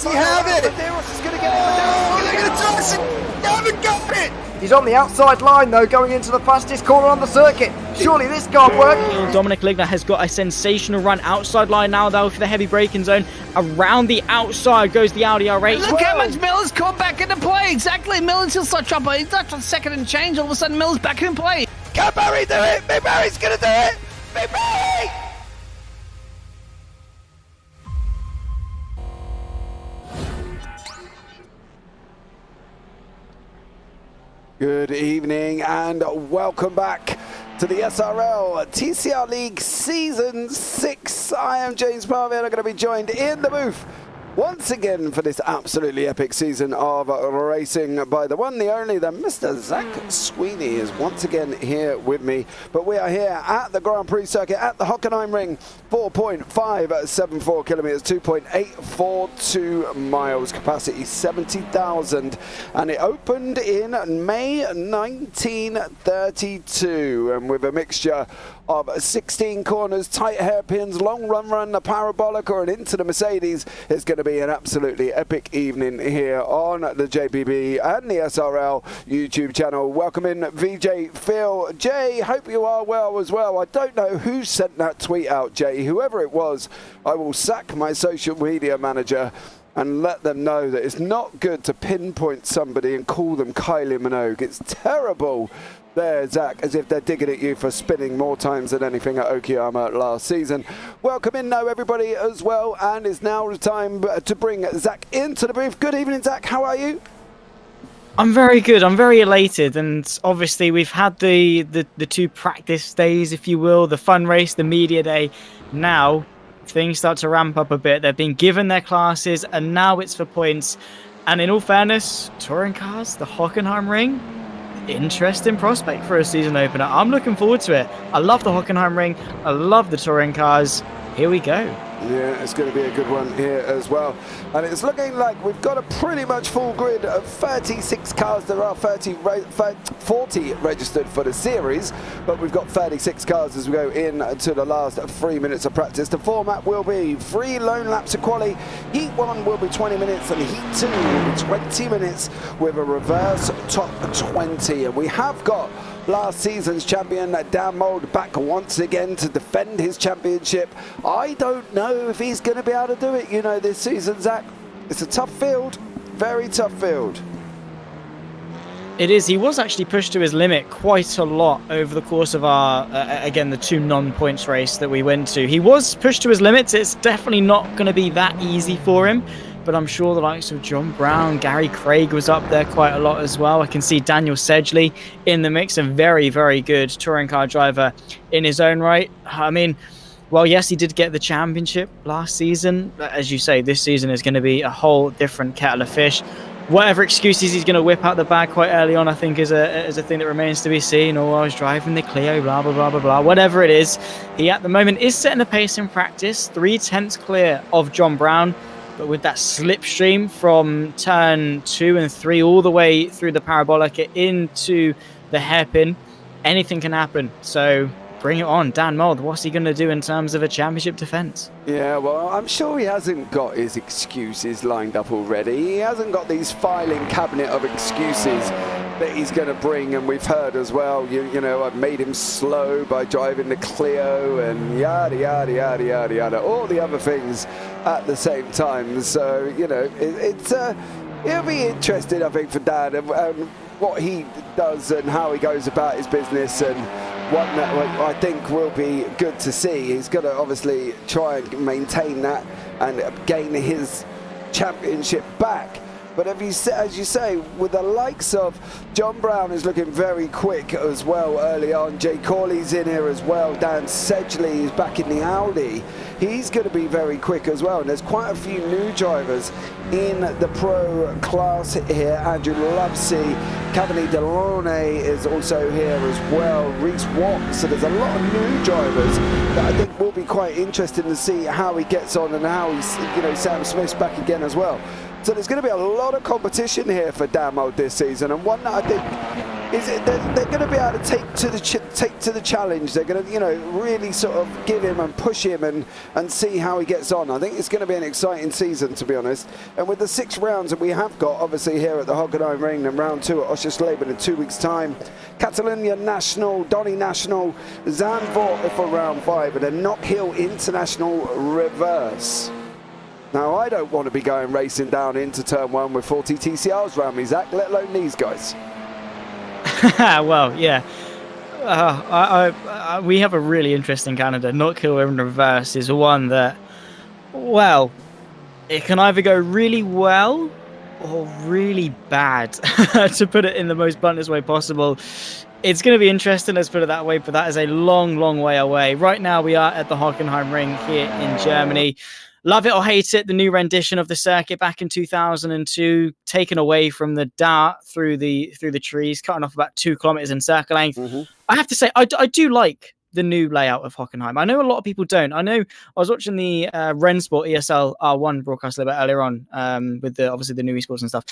Does he have it? Medeiros is going to get it. They're going to toss it. They haven't got it. He's on the outside line though, going into the fastest corner on the circuit. Surely this can't work. Dominic Ligner has got a sensational run outside line now though for the heavy braking zone. Around the outside goes the Audi R8. Look how much Miller's come back into play. Exactly, Miller's still start trouble. He's not on second and change. All of a sudden Miller's back in play. Can Barry do it? Big Barry's going to do it. Big Barry! Good evening and welcome back to the SRL TCR League Season 6. I am James Parfitt. I'm going to be joined in the booth once again for this absolutely epic season of racing by the one, the only, the Mr. Zach Sweeney is once again here with me. But we are here at the Grand Prix circuit at the Hockenheimring, 4.574 kilometers, 2.842 miles, capacity 70,000, and it opened in May 1932, and with a mixture of 16 corners, tight hairpins, long run, a parabolic or an into the Mercedes. It's going to be an absolutely epic evening here on the JPB and the SRL YouTube channel. Welcome in VJ Phil. Jay, hope you are well as well. I don't know who sent that tweet out, Jay. Whoever it was, I will sack my social media manager and let them know that it's not good to pinpoint somebody and call them Kylie Minogue. It's terrible. There, Zach, as if they're digging at you for spinning more times than anything at Okayama last season. Welcome in now, everybody, as well, and it's now the time to bring Zach into the booth. Good evening, Zach. How are you? I'm very good. I'm very elated, and obviously we've had the two practice days, if you will, the fun race, the media day. Now things start to ramp up a bit. They've been given their classes, and now it's for points. And in all fairness, touring cars, the Hockenheimring, interesting prospect for a season opener. I'm looking forward to it. I love the Hockenheimring. I love the touring cars. Here we go. Yeah, it's going to be a good one here as well. And it's looking like we've got a pretty much full grid of 36 cars. There are 40 registered for the series, but we've got 36 cars as we go into the last 3 minutes of practice. The format will be 3 lone laps of quali. Heat 1 will be 20 minutes and Heat 2 will be 20 minutes with a reverse top 20. And we have got last season's champion Dan Mould back once again to defend his championship. I don't know if he's going to be able to do it, you know, this season, Zach. It's a tough field, very tough field. It is. He was actually pushed to his limit quite a lot over the course of our, again, the 2 non-points race that we went to. He was pushed to his limits. It's definitely not going to be that easy for him. But I'm sure the likes of John Brown, Gary Craig was up there quite a lot as well. I can see Daniel Sedgley in the mix, a very, very good touring car driver in his own right. I mean, well, yes, he did get the championship last season. As you say, this season is going to be a whole different kettle of fish. Whatever excuses he's going to whip out the bag quite early on, I think is a thing that remains to be seen. Or I was driving the Clio, blah, blah, blah, blah, blah. Whatever it is, he at the moment is setting a pace in practice, 3/10 clear of John Brown. But with that slipstream from turn 2 and 3 all the way through the parabolic into the hairpin, anything can happen. So bring it on. Dan Mould, what's he going to do in terms of a championship defence? Yeah, well, I'm sure he hasn't got his excuses lined up already. He hasn't got these filing cabinet of excuses that he's going to bring, and we've heard as well, you know, I've made him slow by driving the Clio and yada, yada, yada, yada, yada, all the other things at the same time. So, you know, it'll be interesting, I think, for Dan and what he does and how he goes about his business, and what I think will be good to see. He's going to obviously try and maintain that and gain his championship back. But as you say, with the likes of John Brown is looking very quick as well early on. Jay Corley's in here as well. Dan Sedgley is back in the Audi. He's going to be very quick as well. And there's quite a few new drivers in the pro class here. Andrew Lovesey, Cavani Delone is also here as well. Reese Watts. So there's a lot of new drivers that I think will be quite interesting to see how he gets on and how he's, you know, Sam Smith's back again as well. So there's going to be a lot of competition here for Dan Mould this season, and one that I think they're going to be able to take to the challenge. They're going to, really sort of give him and push him and see how he gets on. I think it's going to be an exciting season, to be honest. And with the 6 rounds that we have got, obviously here at the Hockenheimring, and round 2 at Oschersleben in 2 weeks' time, Catalonia National, Donny National, Zandvoort for round 5, and a Knock Hill International reverse. Now, I don't want to be going racing down into turn 1 with 40 TCRs around me, Zach, let alone these guys. Well, yeah. We have a really interesting calendar. Knock Hill in reverse is one that, well, it can either go really well or really bad, to put it in the most bluntest way possible. It's going to be interesting, let's put it that way, but that is a long, long way away. Right now, we are at the Hockenheimring here in Germany. Love it or hate it, the new rendition of the circuit back in 2002, taken away from the dart through the trees, cutting off about 2 kilometers in circle length. Mm-hmm. I have to say, I do like the new layout of Hockenheim. I know a lot of people don't. I know I was watching the Rennsport ESL R1 broadcast a little bit earlier on with obviously the new esports and stuff.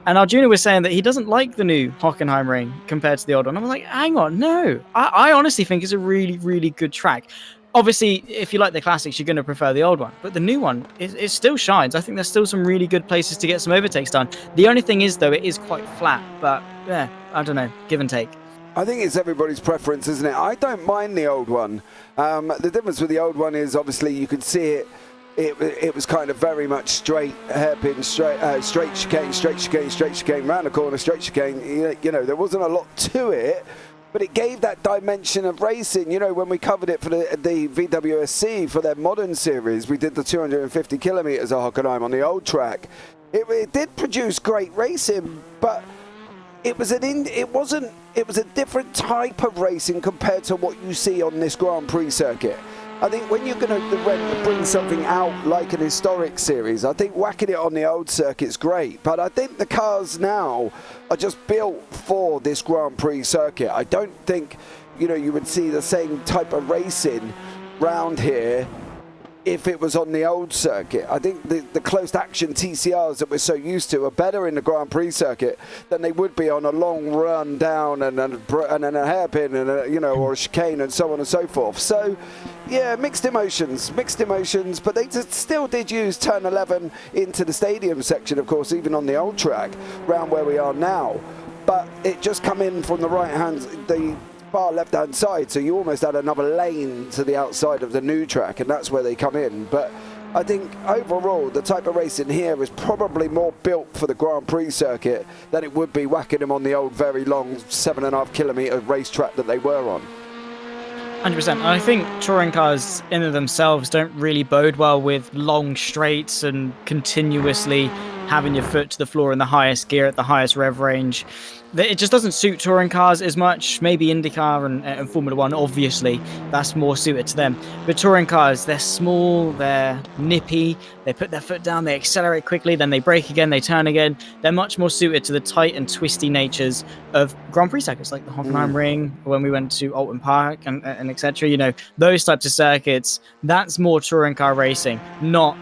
And Arjuna was saying that he doesn't like the new Hockenheimring compared to the old one. I was like, hang on, no. I honestly think it's a really, really good track. Obviously, if you like the classics, you're going to prefer the old one. But the new one, it still shines. I think there's still some really good places to get some overtakes done. The only thing is, though, it is quite flat. But, yeah, I don't know. Give and take. I think it's everybody's preference, isn't it? I don't mind the old one. The difference with the old one is, obviously, you could see it was kind of very much straight, hairpin, straight chicane, round the corner, straight chicane. There wasn't a lot to it. But it gave that dimension of racing. When we covered it for the VWSC for their modern series, we did the 250 kilometers of Hockenheim on the old track. It did produce great racing, but it was a different type of racing compared to what you see on this Grand Prix circuit. I think when you're going to bring something out like an historic series, I think whacking it on the old circuit's great. But I think the cars now are just built for this Grand Prix circuit. I don't think, you would see the same type of racing round here if it was on the old circuit. I think the close action TCRs that we're so used to are better in the Grand Prix circuit than they would be on a long run down and a hairpin and or a chicane and so on and so forth. So yeah, mixed emotions, but they still did use turn 11 into the stadium section, of course, even on the old track round where we are now. But it just come in from the right hand, the far left hand side, so you almost had another lane to the outside of the new track, and that's where they come in. But I think overall the type of racing here is probably more built for the Grand Prix circuit than it would be whacking them on the old very long 7.5 kilometer racetrack that they were on. 100%. I think touring cars in and themselves don't really bode well with long straights and continuously having your foot to the floor in the highest gear at the highest rev range. It just doesn't suit touring cars as much. Maybe IndyCar and Formula One, obviously, that's more suited to them. But touring cars, they're small, they're nippy, they put their foot down, they accelerate quickly, then they brake again, they turn again. They're much more suited to the tight and twisty natures of Grand Prix circuits, like the Hockenheimring, when we went to Alton Park and etc. Those types of circuits, that's more touring car racing, not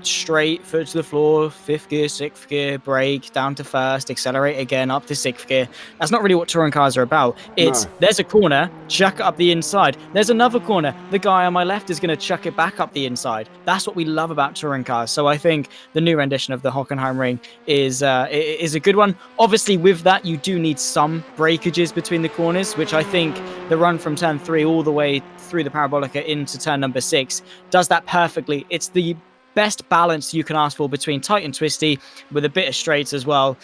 straight, foot to the floor, 5th gear, 6th gear, brake, down to first, accelerate again, up to 6th gear. That's not really what touring cars are about. It's, there's a corner, chuck it up the inside. There's another corner, the guy on my left is going to chuck it back up the inside. That's what we love about touring cars. So I think the new rendition of the Hockenheimring is a good one. Obviously, with that, you do need some breakages between the corners, which I think the run from turn 3 all the way through the Parabolica into turn number 6 does that perfectly. It's the best balance you can ask for between tight and twisty with a bit of straights as well,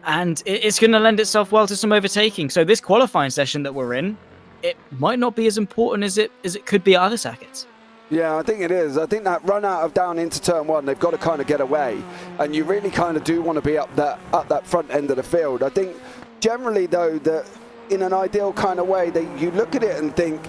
and it's going to lend itself well to some overtaking. So this qualifying session that we're in, it might not be as important as it could be at other circuits. Yeah, I think it is. I think that run out of down into turn 1, they've got to kind of get away, and you really kind of do want to be up that front end of the field. I think generally though that in an ideal kind of way, you look at it and think,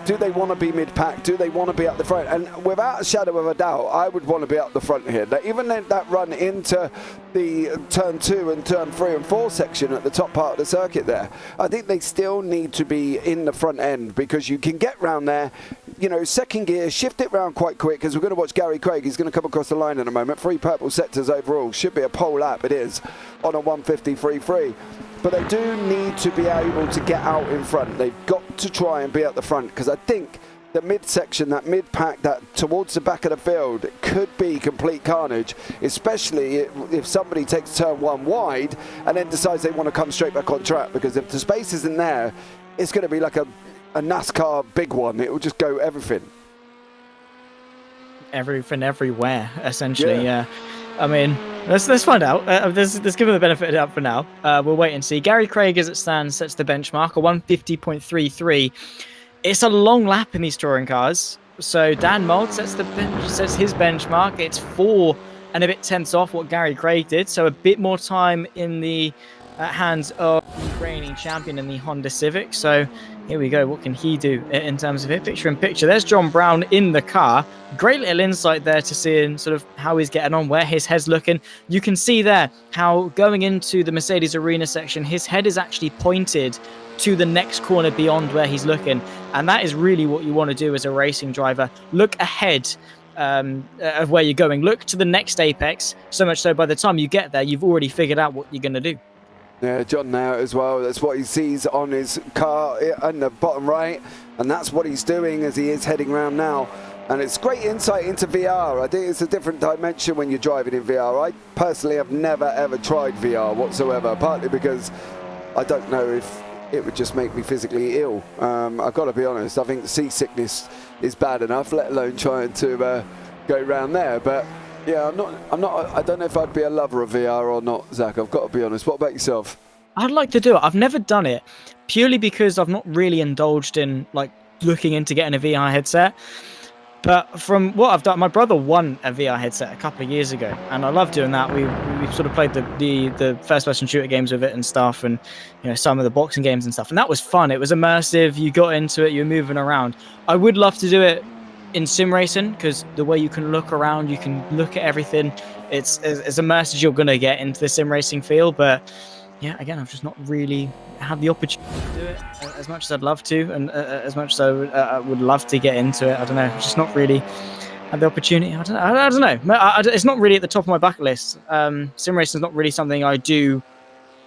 do they want to be mid-pack? Do they want to be up the front? And without a shadow of a doubt, I would want to be up the front here. Now, even that run into the turn 2 and turn 3 and 4 section at the top part of the circuit there, I think they still need to be in the front end, because you can get round there, you know, second gear, shift it round quite quick, because we're going to watch Gary Craig. He's going to come across the line in a moment. 3 purple sectors overall. Should be a pole lap. It is on a 1:53.3. But they do need to be able to get out in front. They've got to try and be at the front, because I think the midsection, that mid-pack, that towards the back of the field, could be complete carnage, especially if somebody takes turn 1 wide and then decides they want to come straight back on track, because if the space isn't there, it's going to be like a NASCAR big one. It will just go everything. Everything, everywhere, essentially, yeah. I mean, let's find out. Let's give him the benefit of the doubt for now. We'll wait and see. Gary Craig, as it stands, sets the benchmark, a 1:50.33. It's a long lap in these touring cars. So Dan Mould sets his benchmark. It's 4 and a bit tenths off what Gary Craig did. So a bit more time in the hands of the reigning champion in the Honda Civic. So here we go. What can he do in terms of it? Picture in picture. There's John Brown in the car. Great little insight there to see sort of how he's getting on, where his head's looking. You can see there how going into the Mercedes Arena section, his head is actually pointed to the next corner beyond where he's looking. And that is really what you want to do as a racing driver. Look ahead of where you're going. Look to the next apex, so much so by the time you get there, you've already figured out what you're going to do. Yeah, John now as well. That's what he sees on his car in the bottom right. And that's what he's doing as he is heading around now. And it's great insight into VR. I think it's a different dimension when you're driving in VR. I personally have never, ever tried VR whatsoever, partly because I don't know if it would just make me physically ill. I've got to be honest. I think seasickness is bad enough, let alone trying to go around there. But yeah, I don't know if I'd be a lover of VR or not, Zach. I've got to be honest. What about yourself? I'd like to do it. I've never done it, purely because I've not really indulged in like looking into getting a VR headset. But from what I've done, my brother won a VR headset a couple of years ago, and I love doing that. We sort of played the first-person shooter games with it and stuff, and you know, some of the boxing games and stuff, and that was fun. It was immersive. You got into it. You were moving around. I would love to do it in sim racing, because the way you can look around, you can look at everything. It's as immersed as you're gonna get into the sim racing field. But yeah, again, I've just not really had the opportunity to do it as much as I'd love to, and as much as I would love to get into it. I don't know, just not really had the opportunity. I don't know. It's not really at the top of my bucket list. Sim racing is not really something I do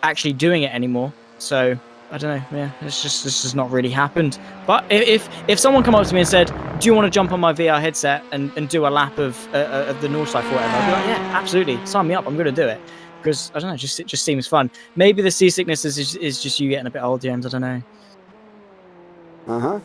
actually doing it anymore. So I don't know. Yeah, it's just not really happened. But if someone come up to me and said, "Do you want to jump on my VR headset and do a lap of the Northlife or whatever?" I'd be like, "Yeah, absolutely. Sign me up. I'm going to do it." Because I don't know, it just seems fun. Maybe the seasickness is just you getting a bit old, James. I don't know.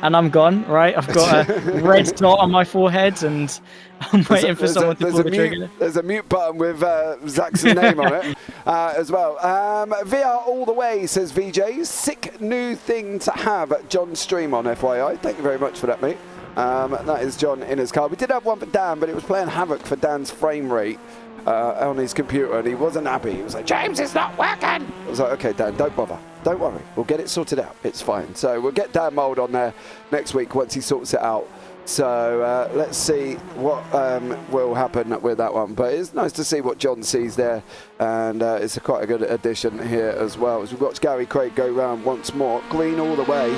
And I'm gone, right? I've got a red dot on my forehead, and I'm waiting for someone to pull the trigger. There's a mute button with Zach's name on it as well. VR all the way, says VJ. Sick new thing to have. John Stream on FYI. Thank you very much for that, mate. That is John in his car. We did have one for Dan, but it was playing havoc for Dan's frame rate on his computer, and he wasn't happy. He was like, "James, it's not working." I was like, "Okay, Dan, don't bother. Don't worry. We'll get it sorted out. It's fine." So we'll get Dan Mould on there next week once he sorts it out. So let's see what will happen with that one. But it's nice to see what John sees there, and it's quite a good addition here as well. As we watch Gary Craig go round once more, green all the way.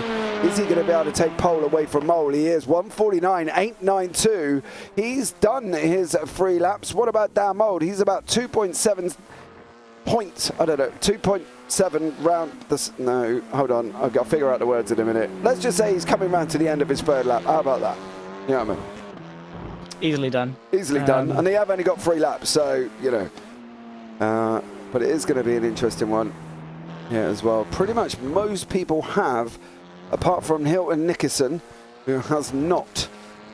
Is he going to be able to take pole away from Mole? He is. 1:49.892. He's done his 3 laps. What about Dan Mould? He's about 2.7 points. I don't know, 2.7 round. No, hold on. I've got to figure out the words in a minute. Let's just say he's coming round to the end of his 3rd lap. How about that? You know what I mean? Easily done. Easily done. And they have only got 3 laps, so, you know. But it is going to be an interesting one here as well. Pretty much most people have, apart from Hilton Nickerson, who has not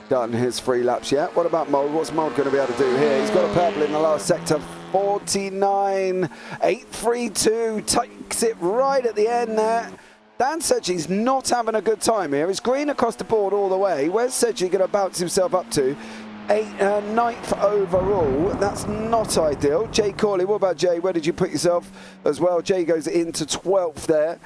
done his 3 laps yet. What about Mould? What's Mould going to be able to do here? He's got a purple in the last sector. 49.832. Takes it right at the end there. Dan Sedgey's not having a good time here. It's green across the board all the way. Where's Sedgey going to bounce himself up to? 9th overall. That's not ideal. Jay Corley, what about Jay? Where did you put yourself as well? Jay goes into 12th there.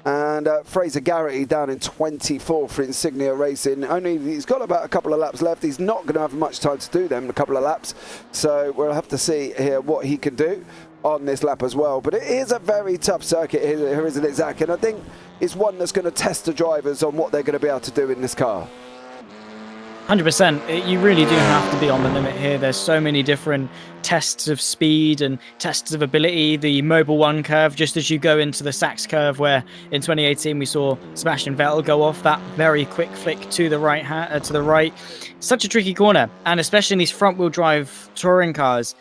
And Fraser Garrity down in 24th for Insignia Racing. He's got about a couple of laps left. He's not going to have much time to do them in a couple of laps. So we'll have to see here what he can do on this lap as well. But it is a very tough circuit here, isn't it, Zach? And I think it's one that's going to test the drivers on what they're going to be able to do in this car. 100%. You really do have to be on the limit here. There's so many different tests of speed and tests of ability. The Mobile 1 curve, just as you go into the Sachs curve, where in 2018 we saw Sebastian Vettel go off that very quick flick to the right. Such a tricky corner, and especially in these front-wheel drive touring cars,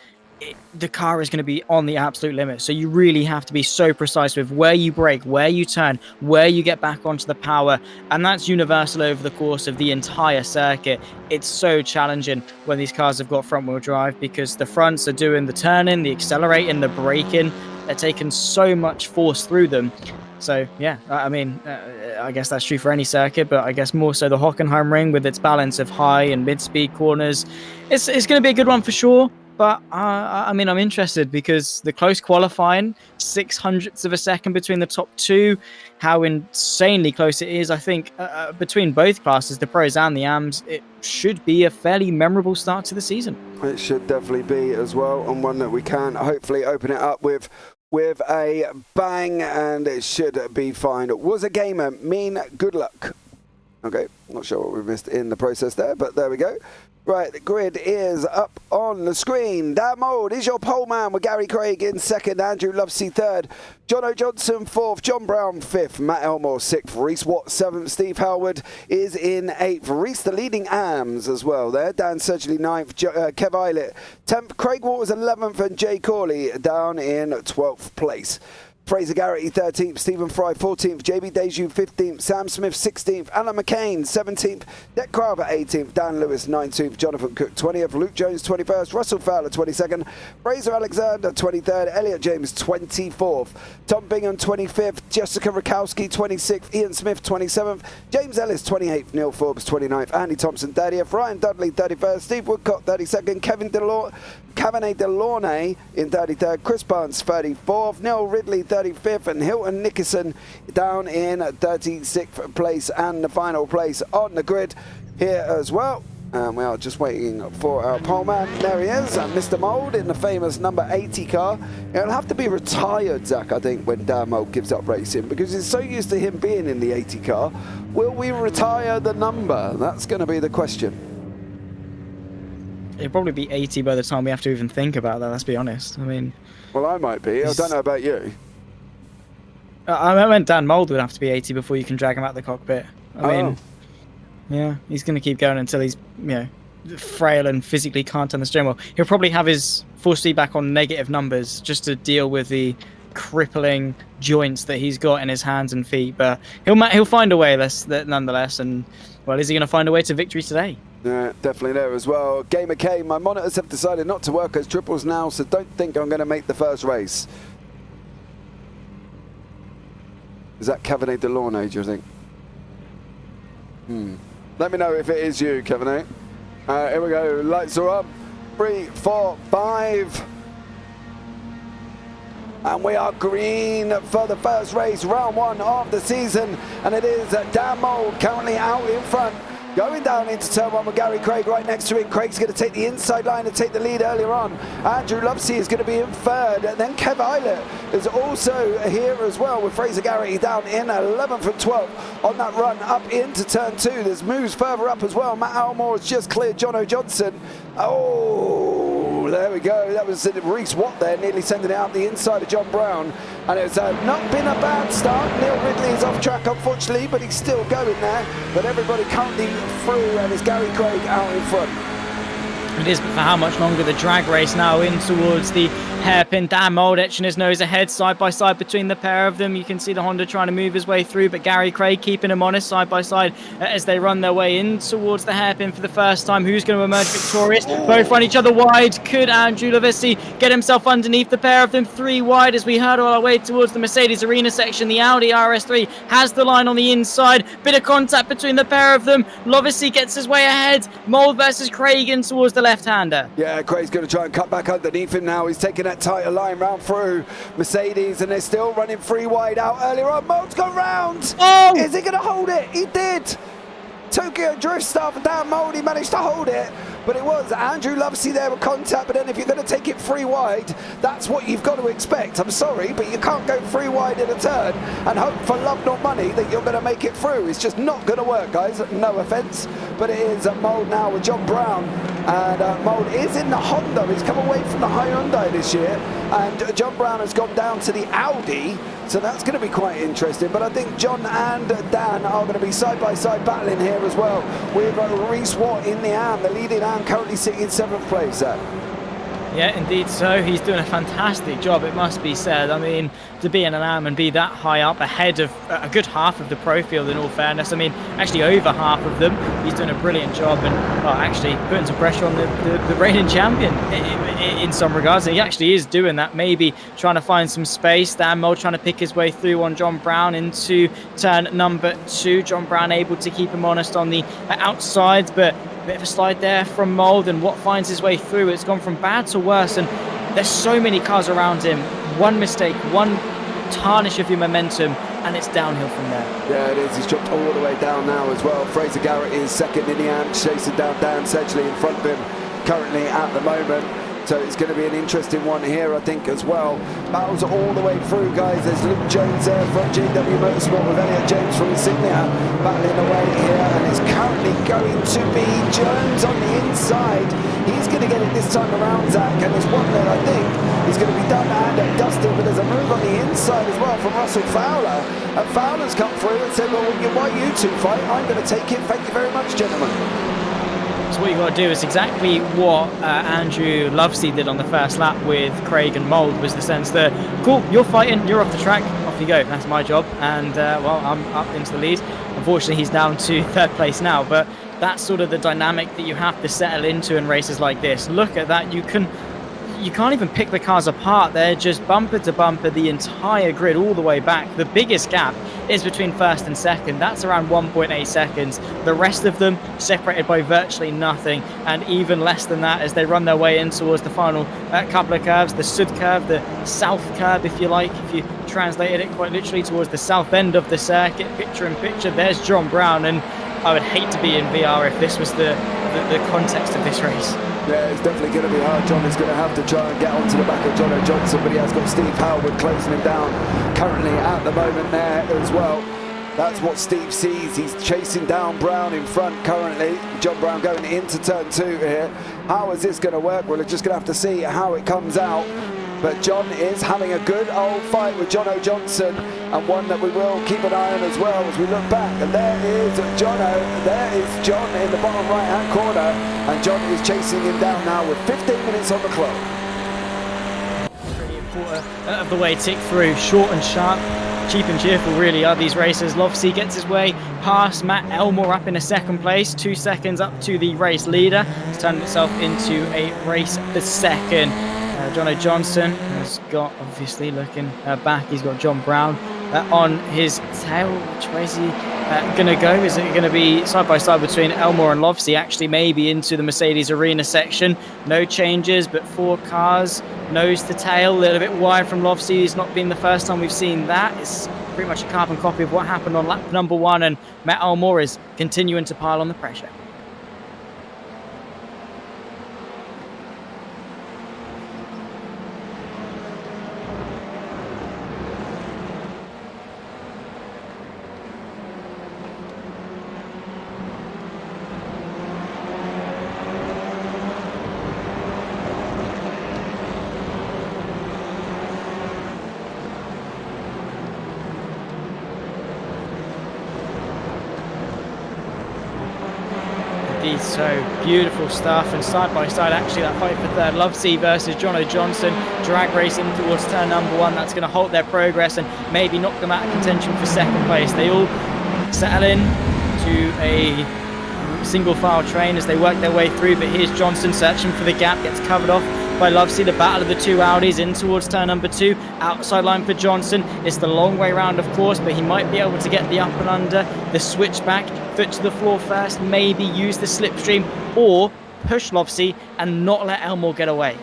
the car is going to be on the absolute limit. So you really have to be so precise with where you brake, where you turn, where you get back onto the power. And that's universal over the course of the entire circuit. It's so challenging when these cars have got front wheel drive, because the fronts are doing the turning, the accelerating, the braking. They're taking so much force through them. So, yeah, I mean, I guess that's true for any circuit, but I guess more so the Hockenheimring with its balance of high and mid-speed corners. It's going to be a good one for sure. But, I mean, I'm interested because the close qualifying, 0.06 of a second between the top two, how insanely close it is. I think between both classes, the pros and the AMs, it should be a fairly memorable start to the season. It should definitely be as well, and one that we can hopefully open it up with a bang, and it should be fine. Was a gamer, mean good luck. Okay, not sure what we missed in the process there, but there we go. Right, the grid is up on the screen. Dan Mould is your pole man with Gary Craig in second, Andrew Lovesey third, Jono Johnson fourth, John Brown fifth, Matt Elmore sixth, Reese Watt seventh, Steve Howard is in eighth, Reese the leading AMs as well there, Dan Surgley ninth, Kev Eilert 10th, Craig Waters 11th, and Jay Corley down in 12th place. Fraser Garrity 13th, Stephen Fry 14th, JB Deju 15th, Sam Smith 16th, Alan McCain 17th, Dick Carver 18th, Dan Lewis 19th, Jonathan Cook 20th, Luke Jones 21st, Russell Fowler 22nd, Fraser Alexander 23rd, Elliot James 24th, Tom Bingham 25th, Jessica Rakowski 26th, Ian Smith 27th, James Ellis 28th, Neil Forbes 29th, Andy Thompson 30th, Ryan Dudley 31st, Steve Woodcock 32nd, Cabernet Delaunay in 33rd, Chris Barnes 34th, Neil Ridley 35th, and Hilton Nickerson down in 36th place, and the final place on the grid here as well. And we are just waiting for our pole man. There he is, Mr. Mould in the famous number 80 car. It'll have to be retired, Zach, I think, when Dan Mould gives up racing, because he's so used to him being in the 80 car. Will we retire the number? That's going to be the question. It'll probably be 80 by the time we have to even think about that, let's be honest. I mean... Well, I might be. I don't know about you. I meant Dan Mould would have to be 80 before you can drag him out the cockpit. I mean, yeah, he's going to keep going until he's, frail and physically can't turn the steering wheel. He'll probably have his force feedback on negative numbers just to deal with the crippling joints that he's got in his hands and feet. But he'll find a way nonetheless. And, well, is he going to find a way to victory today? Yeah, definitely there as well. Gamer K, my monitors have decided not to work as triples now, so don't think I'm going to make the first race. Is that Cabernet Delaunay, do you think? Let me know if it is you, Cabernet. Here we go. Lights are up. 3, 4, 5. And we are green for the first race, round 1 of the season. And it is Dan Mould currently out in front. Going down into turn 1 with Gary Craig right next to him. Craig's going to take the inside line and take the lead earlier on. Andrew Lovesey is going to be in third. And then Kev Eilert is also here as well, with Fraser Garrity down in 11th and 12th on that run up into turn 2. There's moves further up as well. Matt Elmore has just cleared Jono Johnson. Oh, there we go. That was Reese Watt there, nearly sending it out the inside of John Brown. And it's not been a bad start. Neil Ridley is off track, unfortunately, but he's still going there. But everybody currently through, and it's Gary Craig out in front. It is, but for how much longer? The drag race now in towards the hairpin. Dan Mould etching his nose ahead, side by side between the pair of them. You can see the Honda trying to move his way through, but Gary Craig keeping him honest side by side as they run their way in towards the hairpin for the first time. Who's going to emerge victorious? Both run each other wide. Could Andrew Lovesey get himself underneath the pair of them? 3 wide as we hurdle our way towards the Mercedes Arena section. The Audi RS3 has the line on the inside. Bit of contact between the pair of them. Lovesey gets his way ahead. Mould versus Craig in towards the left-hander. Yeah, Craig's going to try and cut back underneath him now. He's taking that tighter line round through Mercedes, and they're still running 3 wide out earlier on. Mold's gone round. Oh! Is he going to hold it? He did. Tokyo Drift stuff down Mold. He managed to hold it. But it was Andrew Lovesey there with contact. But then if you're going to take it 3 wide, that's what you've got to expect. I'm sorry, but you can't go 3 wide in a turn and hope for love nor money that you're going to make it through. It's just not going to work, guys. No offence. But it is Mold now with John Brown. And Mold is in the Honda. He's come away from the Hyundai this year. And John Brown has gone down to the Audi. So that's going to be quite interesting. But I think John and Dan are going to be side-by-side battling here as well. With Reese Watt in the AM, the leading AM, currently sitting in 7th place there. Yeah, indeed so. He's doing a fantastic job, it must be said. I mean, to be in an AM and be that high up ahead of a good half of the pro field, in all fairness. I mean, actually over half of them. He's doing a brilliant job and actually putting some pressure on the reigning champion in some regards. And he actually is doing that, maybe trying to find some space. Dan Mold trying to pick his way through on John Brown into turn number 2. John Brown able to keep him honest on the outside, but bit of a slide there from Mold, and Watt finds his way through. It's gone from bad to worse, and there's so many cars around him. One mistake, one tarnish of your momentum, and it's downhill from there. Yeah, it is. He's dropped all the way down now as well. Fraser Garrett is second in the AM, chasing down Dan Sedgley in front of him currently at the moment. So it's going to be an interesting one here, I think, as well. Battles all the way through, guys. There's Luke Jones there from JW Motorsport with Elliot James from Insignia battling away here. And it's currently going to be Jones on the inside. He's going to get it this time around, Zach. And there's one that I think is going to be done and dusted. But there's a move on the inside as well from Russell Fowler. And Fowler's come through and said, well, why you two fight? I'm going to take it. Thank you very much, gentlemen. So what you've got to do is exactly what Andrew Lovesey did on the first lap with Craig and Mold, was the sense that, cool, you're fighting, you're off the track, off you go, that's my job, and well, I'm up into the lead. Unfortunately, he's down to 3rd place now, but that's sort of the dynamic that you have to settle into in races like this. Look at that, you can't even pick the cars apart. They're just bumper to bumper, the entire grid all the way back. The biggest gap is between 1st and 2nd. That's around 1.8 seconds. The rest of them separated by virtually nothing, and even less than that as they run their way in towards the final couple of curves. The Sud curve, the south curve, if you like, if you translated it quite literally, towards the south end of the circuit. Picture in picture, there's John Brown, and I would hate to be in VR if this was the context of this race. Yeah, it's definitely going to be hard. John is going to have to try and get onto the back of Jono Johnson, but he has got Steve Howard closing him down currently at the moment there as well. That's what Steve sees. He's chasing down Brown in front currently. John Brown going into turn 2 here. How is this going to work? Well, we're just going to have to see how it comes out. But John is having a good old fight with Jono Johnson, and one that we will keep an eye on as well as we look back. And there is Jono, there is John in the bottom right hand corner, and John is chasing him down now with 15 minutes on the clock. Pretty important of the way tick through, short and sharp, cheap and cheerful really are these races. Lovesey gets his way past Matt Elmore up in a 2nd place, 2 seconds up to the race leader. It's turned itself into a race for 2nd. Jono Johnson has got, obviously looking back, he's got John Brown on his tail. Which way is he going to go? Is it going to be side by side between Elmore and Lovesey, actually maybe into the Mercedes arena section? No changes, but 4 cars, nose to tail, a little bit wide from Lovesey. It's not been the first time we've seen that. It's pretty much a carbon copy of what happened on lap number 1, and Matt Elmore is continuing to pile on the pressure. So beautiful stuff, and side by side actually that fight for 3rd, Lovesey versus Jono Johnson, drag racing towards turn number 1. That's going to halt their progress and maybe knock them out of contention for 2nd place. They all settle in to a single file train as they work their way through, but here's Johnson searching for the gap, gets covered off by Lovesey. The battle of the 2 Audis in towards turn number 2, outside line for Johnson. It's the long way round, of course, but he might be able to get the up and under, the switchback, foot to the floor first, maybe use the slipstream, or push Lovesey and not let Elmore get away.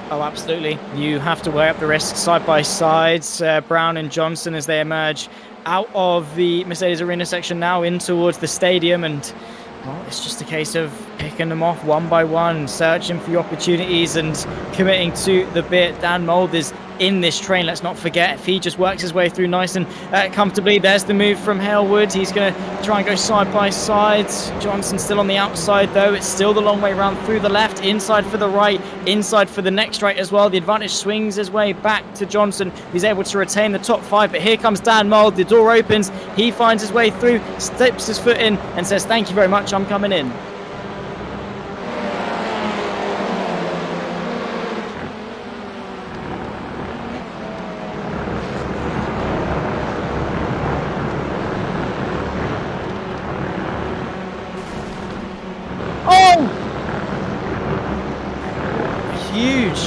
Oh, absolutely. You have to weigh up the risks side by side. Brown and Johnson as they emerge out of the Mercedes Arena section now in towards the stadium. And, well, it's just a case of picking them off one by one, searching for the opportunities and committing to the bit. Dan Mould is in this train, let's not forget. If he just works his way through nice and comfortably, there's the move from Hailwood. He's going to try and go side by side. Johnson still on the outside though. It's still the long way round through the left, inside for the right, inside for the next right as well. The advantage swings his way back to Johnson. He's able to retain the top five, but here comes Dan Mould. The door opens, he finds his way through, steps his foot in and says, thank you very much, I'm coming in.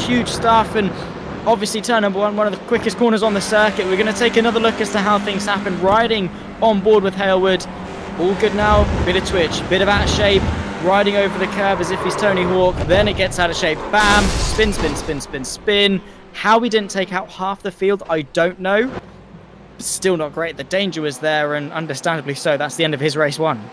Huge stuff, and obviously turn number one of the quickest corners on the circuit. We're going to take another look as to how things happen, riding on board with Hailwood. All good now, bit of twitch, bit of out of shape, riding over the curb as if he's Tony Hawk, then it gets out of shape, bam, spin. How we didn't take out half the field, I don't know. Still not great, the danger was there, and understandably so. That's the end of his race one.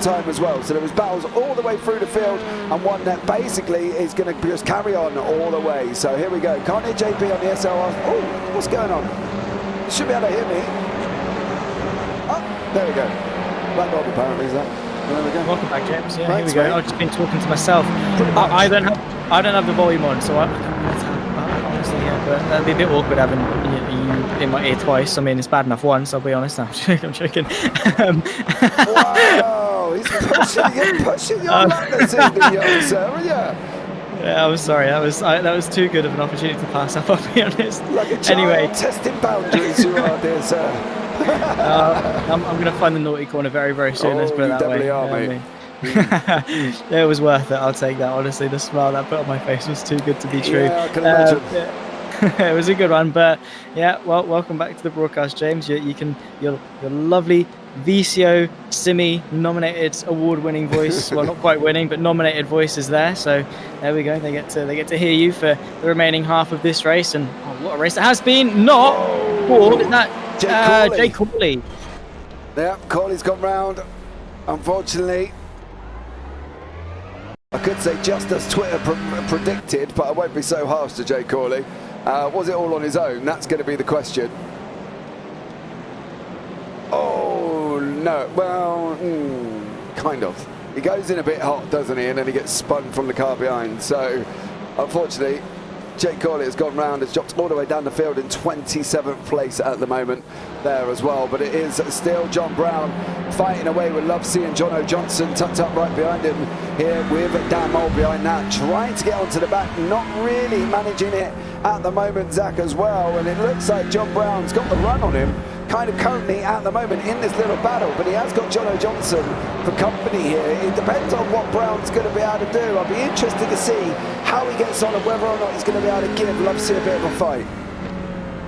Time as well, so there was battles all the way through the field, and one that basically is going to just carry on all the way. So here we go, can't hear JP on the SRL. Oh, what's going on? You should be able to hear me. Oh, there we go. Black Bob apparently is that. There we go. Welcome back, James. Yeah, Thanks, here we go. mate. I've just been talking to myself. I don't have the volume on, so I can't honestly hear. But that'd be a bit awkward having you in my ear twice. I mean, it's bad enough once. I'll be honest. I'm joking. Wow. He's pushing your madness in the young sir, Yeah, I'm sorry. That was too good of an opportunity to pass up. I'll be honest. Like a child anyway, testing boundaries, you are, dear sir. I'm going to find the naughty corner very, very soon. Let's put it that way. You definitely are, mate. Yeah, it was worth it. I'll take that. Honestly, the smile that put on my face was too good to be true. Yeah, I can imagine. It was a good one, but yeah. Well, welcome back to the broadcast, James. Your lovely VCO Simi nominated award-winning voice. Well, not quite winning, but nominated voice is there. So there we go. They get to hear you for the remaining half of this race, and what a race it has been. Not for that Jay Corley. Yeah, Corley's gone round. Unfortunately, I could say just as Twitter predicted, but I won't be so harsh to Jay Corley. Was it all on his own? That's going to be the question. Oh, no. Well, kind of. He goes in a bit hot, doesn't he? And then he gets spun from the car behind. So, unfortunately, Jake Corley has gone round, has dropped all the way down the field in 27th place at the moment there as well. But it is still John Brown fighting away with Lovesey and Jono Johnson tucked up right behind him here with Dan Mould behind that, trying to get onto the back, not really managing it at the moment, Zach, as well. And it looks like John Brown's got the run on him kind of currently at the moment in this little battle, but he has got Jono Johnson for company here. It depends on what Brown's going to be able to do. I'll be interested to see how he gets on and whether or not he's going to be able to give Lovesey a bit of a fight.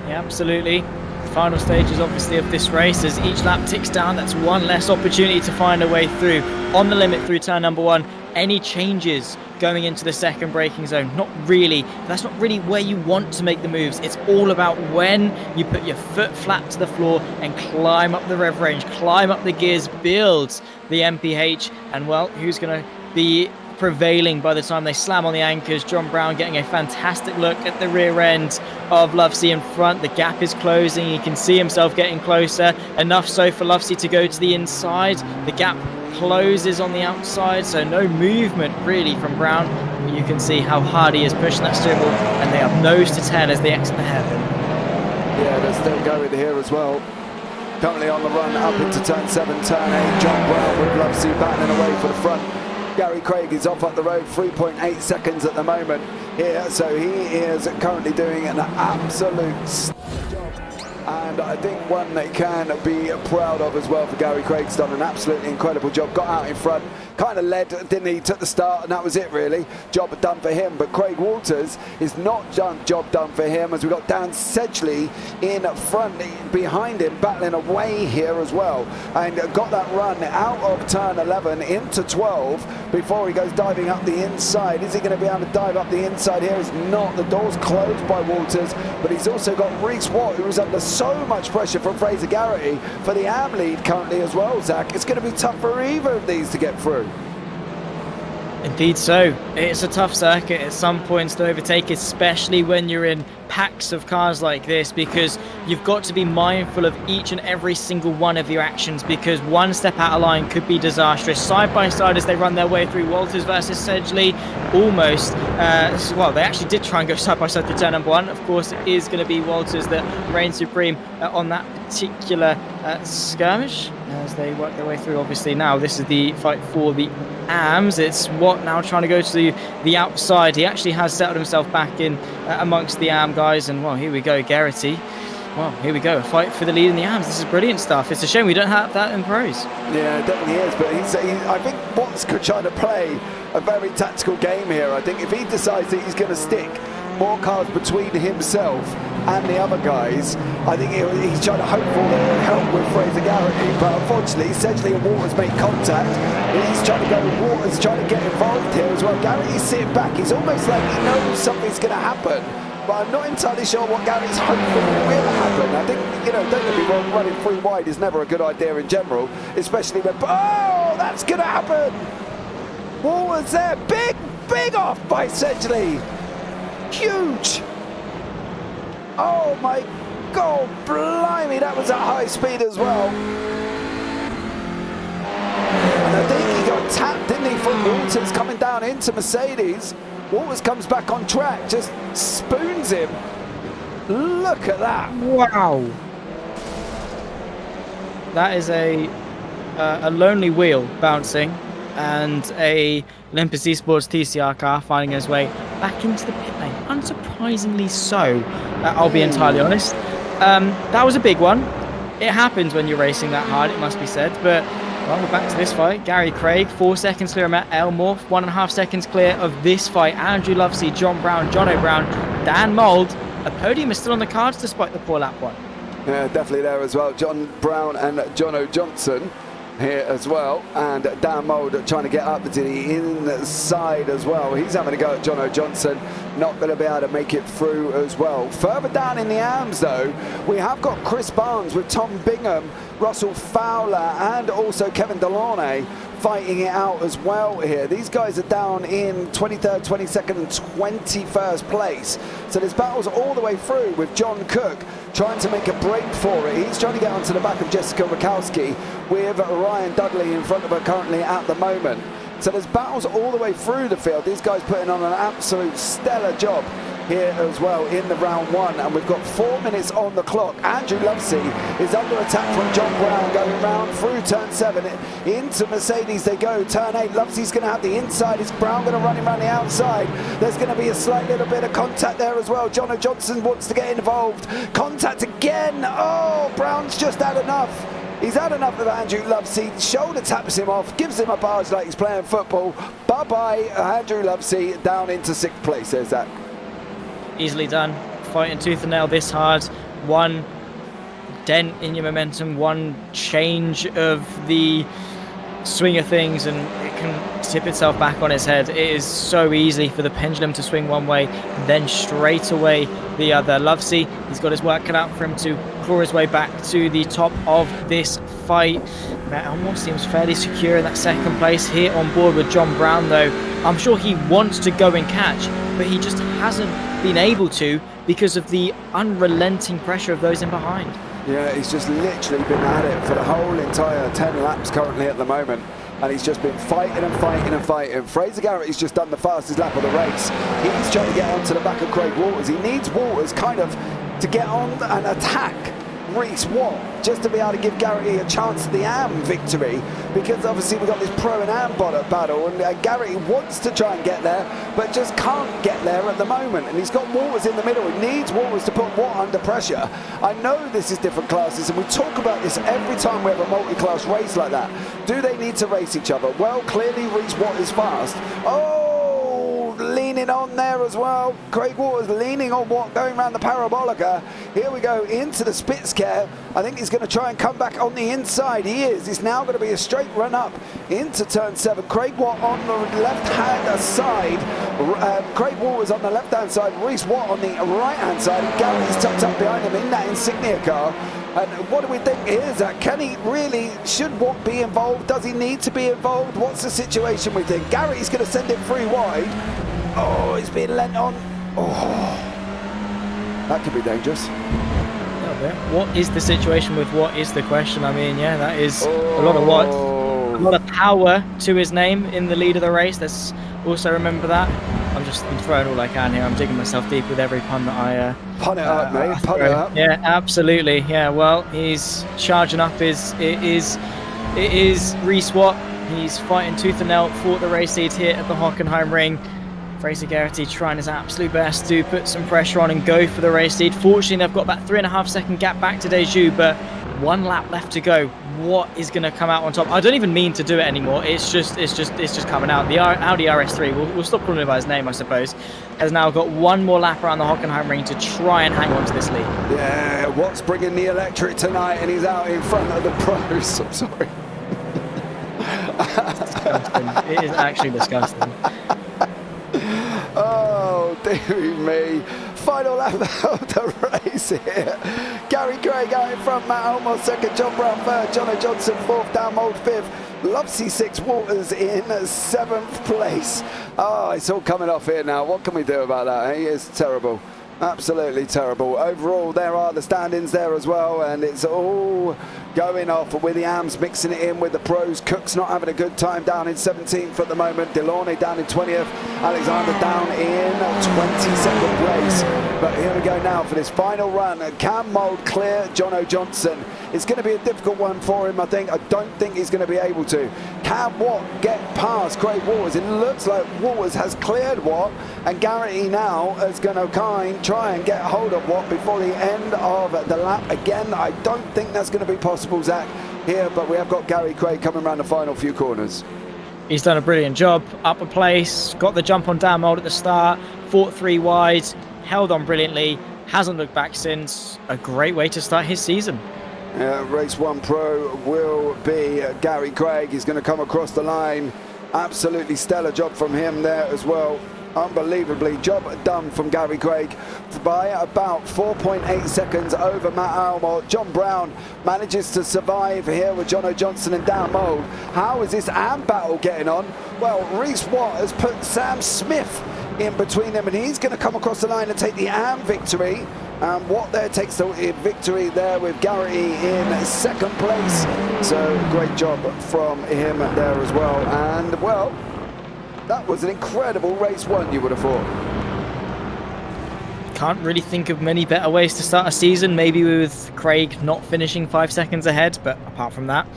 Yeah, absolutely. The final stages, obviously, of this race, as each lap ticks down, that's one less opportunity to find a way through. On the limit through turn number 1, any changes going into the second braking zone? Not really. That's not really where you want to make the moves. It's all about when you put your foot flat to the floor and climb up the rev range, climb up the gears, build the MPH, and well, who's going to be prevailing by the time they slam on the anchors? John Brown getting a fantastic look at the rear end of Lovesey in front. The gap is closing. He can see himself getting closer. Enough so for Lovesey to go to the inside. The gap closes on the outside, so no movement really from Brown. But you can see how hard he is pushing that steering wheel, and they are nose to tail as they exit the hairpin. Yeah, they're still going here as well. Currently on the run up into turn 7, turn 8. John Brown with Lovesey battling away for the front. Gary Craig is off up the road, 3.8 seconds at the moment here, so he is currently doing an absolute job, and I think one that can be proud of as well for Gary Craig's done an absolutely incredible job. Got out in front, kind of led, didn't he? Took the start, and that was it really. Job done for him, but Craig Walters is not job done for him, as we've got Dan Sedgley in front, behind him, battling away here as well, and got that run out of turn 11 into 12 before he goes diving up the inside. Is he going to be able to dive up the inside here? He's not. The door's closed by Walters, but he's also got Reese Watt, who is under so much pressure from Fraser Garrity for the AM lead currently as well, Zach. It's going to be tough for either of these to get through. Indeed so. It's a tough circuit at some points to overtake, especially when you're in packs of cars like this, because you've got to be mindful of each and every single one of your actions, because one step out of line could be disastrous. Side by side as they run their way through, Walters versus Sedgley, almost. Well, they actually did try and go side by side through turn number 1. Of course, it is going to be Walters that reigns supreme on that particular skirmish as they work their way through. Obviously now this is the fight for the AMs. It's Watt now trying to go to the outside. He actually has settled himself back in amongst the AM guys, and well, here we go, Garrity. Well, here we go, a fight for the lead in the AMs. This is brilliant stuff. It's a shame we don't have that in pros. Yeah, it definitely is, but I think Watt's trying to play a very tactical game here. I think if he decides that he's going to stick more cars between himself and the other guys, I think he's trying to hope for the help with Fraser Garrity, but unfortunately Sedgley and Waters make contact. He's trying to go, Waters trying to get involved here as well. Garrity's sitting back. He's almost like he knows something's going to happen, but I'm not entirely sure what Garrity's hoping will happen. I think, don't get me wrong, running 3 wide is never a good idea in general, especially when, oh, that's going to happen. Waters there, big off by Sedgley. Huge. Oh my God, blimey, that was at high speed as well. And I think he got tapped, didn't he, from Walters coming down into Mercedes. Walters comes back on track, just spoons him. Look at that. Wow. That is a lonely wheel bouncing, and a Olympus Esports TCR car finding his way back into the pit lane. Unsurprisingly so, I'll be entirely honest. That was a big one. It happens when you're racing that hard, it must be said. But well, we're back to this fight. Gary Craig, 4 seconds clear of Matt Elmore, 1.5 seconds clear of this fight. Andrew Lovesey, John Brown, Jono Brown, Dan Mould. A podium is still on the cards despite the poor lap one. Yeah, definitely there as well. John Brown and Jono Johnson here as well, and Dan Mould trying to get up to the inside as well. He's having a go at Jono Johnson, not going to be able to make it through as well. Further down in the AMs though, we have got Chris Barnes with Tom Bingham, Russell Fowler, and also Kevin Delaunay fighting it out as well here. These guys are down in 23rd, 22nd and 21st place. So there's battles all the way through with John Cook trying to make a break for it. He's trying to get onto the back of Jessica Rakowski with Ryan Dudley in front of her currently at the moment. So there's battles all the way through the field. These guys putting on an absolute stellar job here as well in the round one, and we've got 4 minutes on the clock. Andrew Lovesey is under attack from John Brown, going round through turn 7 into Mercedes they go. Turn 8, Lovesey's going to have the inside. Is Brown going to run him around the outside? There's going to be a slight little bit of contact there as well. Jono Johnson wants to get involved. Contact again. Oh, Brown's just had enough. He's had enough of Andrew Lovesey. Shoulder taps him off, gives him a barge like he's playing football. Bye-bye, Andrew Lovesey, down into 6th place. There's that. Easily done. Fighting tooth and nail this hard. One dent in your momentum, one change of the swing of things, and it can tip itself back on its head. It is so easy for the pendulum to swing one way, then straight away the other. Lovesey, he's got his work cut out for him to claw his way back to the top of this fight. That almost seems fairly secure in that 2nd place. Here on board with John Brown, though, I'm sure he wants to go and catch, but he just hasn't been able to because of the unrelenting pressure of those in behind. Yeah, he's just literally been at it for the whole entire 10 laps currently at the moment, and he's just been fighting and fighting and fighting. Fraser Garrett's just done the fastest lap of the race. He's trying to get onto the back of Craig Waters. He needs Waters kind of to get on and attack Reece Watt, just to be able to give Garrity a chance at the AM victory, because obviously we've got this pro and AM battle, and Garrity wants to try and get there but just can't get there at the moment, and he's got Waters in the middle. He needs Waters to put Watt under pressure. I know this is different classes, and we talk about this every time we have a multi-class race like that. Do they need to race each other? Well, clearly Reece Watt is fast. Leaning on there as well. Craig Waters leaning on Watt, going around the parabolica. Here we go into the Spitzker. I think he's going to try and come back on the inside. He is. It's now going to be a straight run up into turn 7. Craig Watt on the left-hand side. Craig Waters on the left-hand side. Reece Watt on the right-hand side. And Gary's tucked up behind him in that insignia car. And what do we think here, Zach? Can he really, should Watt be involved? Does he need to be involved? What's the situation we think? Gary's going to send it 3 wide. Oh, he's being lent on. Oh, that could be dangerous. What is the situation with Watt is the question. I mean, yeah, that is a lot of Watt. A lot of power to his name in the lead of the race. Let's also remember that. I'm just throwing all I can here. I'm digging myself deep with every pun that I... Pun it up, mate. Pun it up. Yeah, absolutely. Yeah, well, he's charging up. It is Reece Watt. He's fighting tooth and nail for the race lead here at the Hockenheimring. Fraser Garrity trying his absolute best to put some pressure on and go for the race lead. Fortunately, they've got that 3.5 second gap back to Deju, but 1 lap left to go. What is going to come out on top? I don't even mean to do it anymore. It's just coming out. The Audi RS3, we'll stop calling it by his name, I suppose, has now got 1 more lap around the Hockenheimring to try and hang on to this lead. Yeah, Watt's bringing the electric tonight, and he's out in front of the pros. I'm sorry. It's disgusting. It is actually disgusting. Oh, dear me. Final lap of the race here. Gary Craig out in front, Matt Holmore second, John Brown third, Jono Johnson fourth, Dan Mould fifth, Lovesey 6, Waters in 7th place. Oh, it's all coming off here now. What can we do about that? Eh? It's terrible. Absolutely terrible. Overall, there are the standings there as well, and it's all going off with the AMs mixing it in with the pros. Cook's not having a good time, down in 17th at the moment. Delaunay down in 20th. Alexander down in 22nd place. But here we go now for this final run. Can Mould clear Jono Johnson? It's going to be a difficult one for him, I think. I don't think he's going to be able to. Can Watt get past Craig Waters? It looks like Waters has cleared Watt, and Garrity now is going to try and get hold of Watt before the end of the lap. Again, I don't think that's going to be possible, Zach, here, but we have got Gary Craig coming around the final few corners. He's done a brilliant job. Up a place, got the jump on Dan Mould at the start, fought 3 wide, held on brilliantly, hasn't looked back since. A great way to start his season. Race 1 Pro will be Gary Craig. He's going to come across the line. Absolutely stellar job from him there as well. Unbelievably, job done from Gary Craig by about 4.8 seconds over Matt Almore. John Brown manages to survive here with Jono Johnson and Dan Mould. How is this AM battle getting on? Well, Reece Watt has put Sam Smith in between them, and he's going to come across the line and take the AM victory. And what there takes the victory there with Garrity in second place. So great job from him there as well. And well, that was an incredible race one, you would have thought. Can't really think of many better ways to start a season, maybe with Craig not finishing 5 seconds ahead, but apart from that,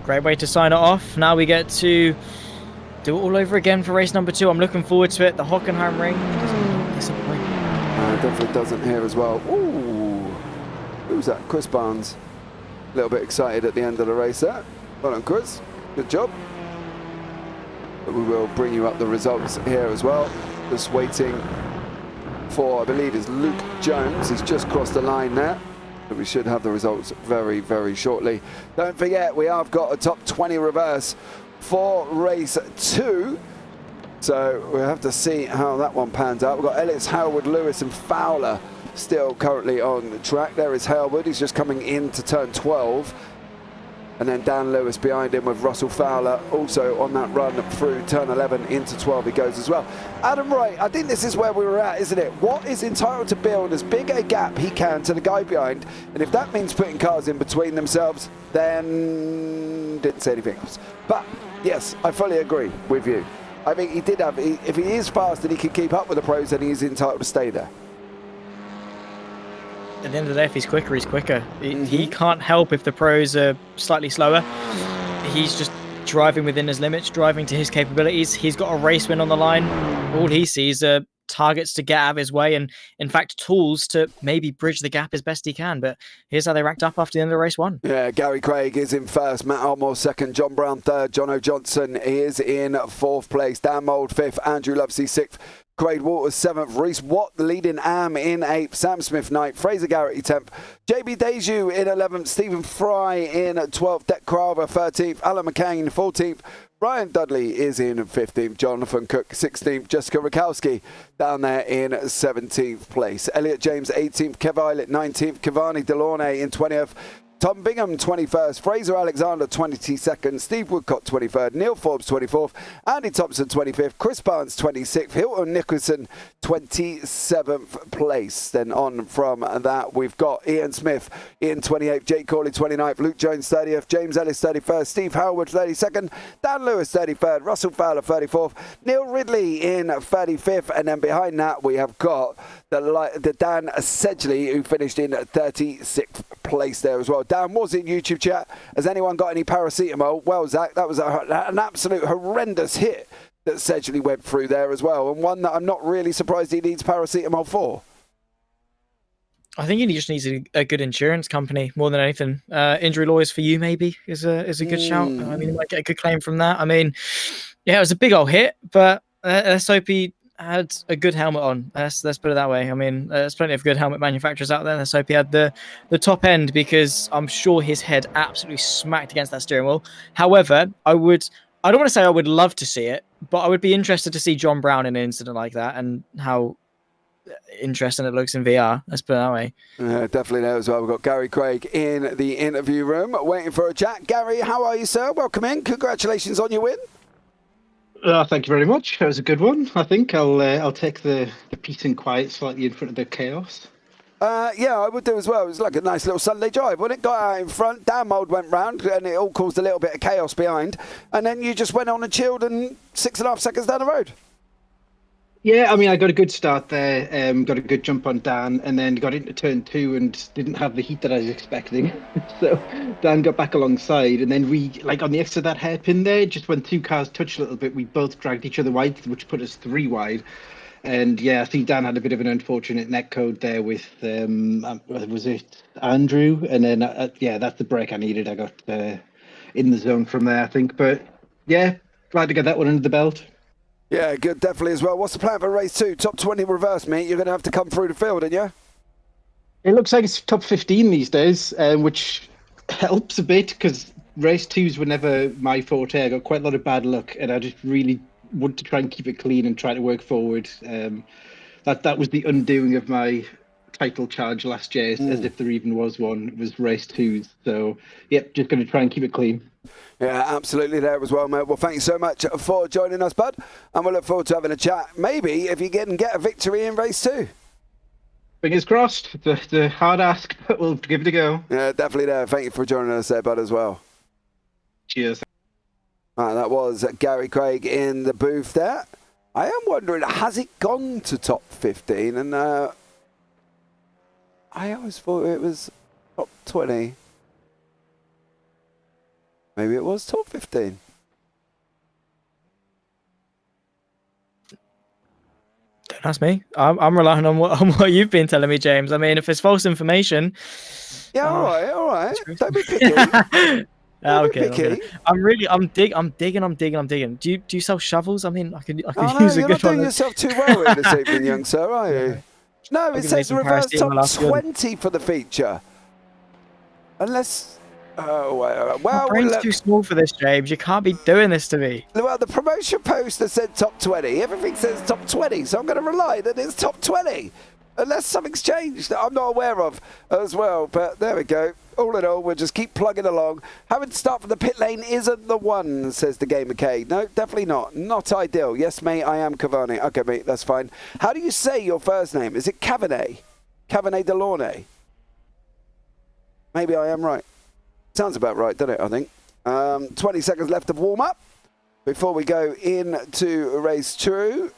great way to sign it off. Now we get to do it all over again for race number 2. I'm looking forward to it. The Hockenheimring doesn't disappoint. Definitely doesn't here as well. Ooh, who's that? Chris Barnes. A little bit excited at the end of the race there. Well done, Chris. Good job. But we will bring you up the results here as well. Just waiting for, I believe, is Luke Jones. He's just crossed the line there. But we should have the results very, very shortly. Don't forget, we have got a top 20 reverse for race 2. So we'll have to see how that one pans out. We've got Ellis, Howard, Lewis and Fowler still currently on the track. There is Howard, he's just coming into turn 12. And then Dan Lewis behind him with Russell Fowler also on that run through turn 11 into 12 he goes as well. Adam Wright, I think this is where we were at, isn't it? Watt is entitled to build as big a gap he can to the guy behind, and if that means putting cars in between themselves, then didn't say anything else. But yes, I fully agree with you. I mean, he did have, if he is fast and he can keep up with the pros, then he's entitled to stay there. At the end of the day, if he's quicker, he's quicker. He can't help if the pros are slightly slower. He's just driving within his limits, driving to his capabilities. He's got a race win on the line. All he sees are targets to get out of his way and, in fact, tools to maybe bridge the gap as best he can. But here's how they racked up after the end of race 1. Yeah, Gary Craig is in first, Matt Almore second, John Brown third, John O'Johnson is in fourth place, Dan Mould fifth, Andrew Lovesey sixth, Craig Waters 7th, Reese Watt leading Am in 8th, Sam Smith 9th, Fraser Garrity 10th, JB Deju in 11th, Stephen Fry in 12th, Deck Carver 13th, Alan McCain 14th, Ryan Dudley is in 15th, Jonathan Cook 16th, Jessica Rakowski down there in 17th place, Elliot James 18th, Kev Eilert 19th, Cavani Delaunay in 20th, Tom Bingham 21st, Fraser Alexander 22nd, Steve Woodcock 23rd, Neil Forbes 24th, Andy Thompson 25th, Chris Barnes 26th, Hilton Nicholson 27th place. Then on from that, we've got Ian Smith in 28th, Jake Corley 29th, Luke Jones 30th, James Ellis 31st, Steve Howard 32nd, Dan Lewis 33rd, Russell Fowler 34th, Neil Ridley in 35th, and then behind that we have got the Dan Sedgley who finished in 36th place there as well. Dan was in YouTube chat. Has anyone got any paracetamol? Well, Zach, that was an absolute horrendous hit that Sedgley went through there as well, and one that I'm not really surprised he needs paracetamol for. I think he just needs a good insurance company more than anything. Injury lawyers for you maybe is a good shout. I mean, he might get a good claim from that. I mean, yeah, it was a big old hit, but let's hope he had a good helmet on. Let's put it that way. I mean, there's plenty of good helmet manufacturers out there. Let's hope he had the top end, because I'm sure his head absolutely smacked against that steering wheel. However, I don't want to say I would love to see it, but I would be interested to see John Brown in an incident like that and how interesting it looks in VR. Let's put it that way. Definitely there as well. We've got Gary Craig in the interview room waiting for a chat. Gary, how are you, sir? Welcome in. Congratulations on your win. Thank you very much. That was a good one. I think I'll take the peace and quiet slightly in front of the chaos. Yeah, I would do as well. It was like a nice little Sunday drive. When it got out in front, Dan Mould went round and it all caused a little bit of chaos behind. And then you just went on and chilled and 6.5 seconds down the road. Yeah, I mean, I got a good start there, got a good jump on Dan, and then got into turn 2 and didn't have the heat that I was expecting. So Dan got back alongside, and then we, like on the exit of that hairpin there, just when 2 cars touched a little bit, we both dragged each other wide, which put us 3 wide. And yeah, I think Dan had a bit of an unfortunate netcode there with, was it Andrew? And then, yeah, that's the break I needed. I got in the zone from there, I think. But yeah, glad to get that one under the belt. Yeah, good, definitely as well. What's the plan for race 2? Top 20 reverse, mate. You're going to have to come through the field, aren't you? It looks like it's top 15 these days, which helps a bit because race 2s were never my forte. I got quite a lot of bad luck, and I just really want to try and keep it clean and try to work forward. That was the undoing of my title charge last year, as if there even was one. It was race 2s. So, yep, just going to try and keep it clean. Yeah, absolutely there as well, mate. Well, thank you so much for joining us, bud. And we'll look forward to having a chat. Maybe if you can get a victory in race 2. Fingers crossed. It's a hard ask, but we'll give it a go. Yeah, definitely there. Thank you for joining us there, bud, as well. Cheers. All right, that was Gary Craig in the booth there. I am wondering, has it gone to top 15? And I always thought it was top 20. Maybe it was top 15. Don't ask me. I'm relying on what you've been telling me, James. I mean, if it's false information. Yeah, all right. Don't be picky. Okay. I'm digging. Do you sell shovels? I mean, I could use a good one. You're not doing yourself too well here this evening, young sir, are you? No, it says reverse top 20 for the feature. Unless, well, my brain's too small for this, James. You can't be doing this to me. Well, the promotion poster said top 20. Everything says top 20, so I'm going to rely that it's top 20. Unless something's changed that I'm not aware of as well. But there we go. All in all, we'll just keep plugging along. Having to start from the pit lane isn't the one, says the Gamer K. No, definitely not. Not ideal. Yes, mate, I am Cavani. Okay, mate, that's fine. How do you say your first name? Is it Cabernet? Cabernet Delaunay? Maybe I am right. Sounds about right, doesn't it, I think? 20 seconds left of warm-up before we go into race 2.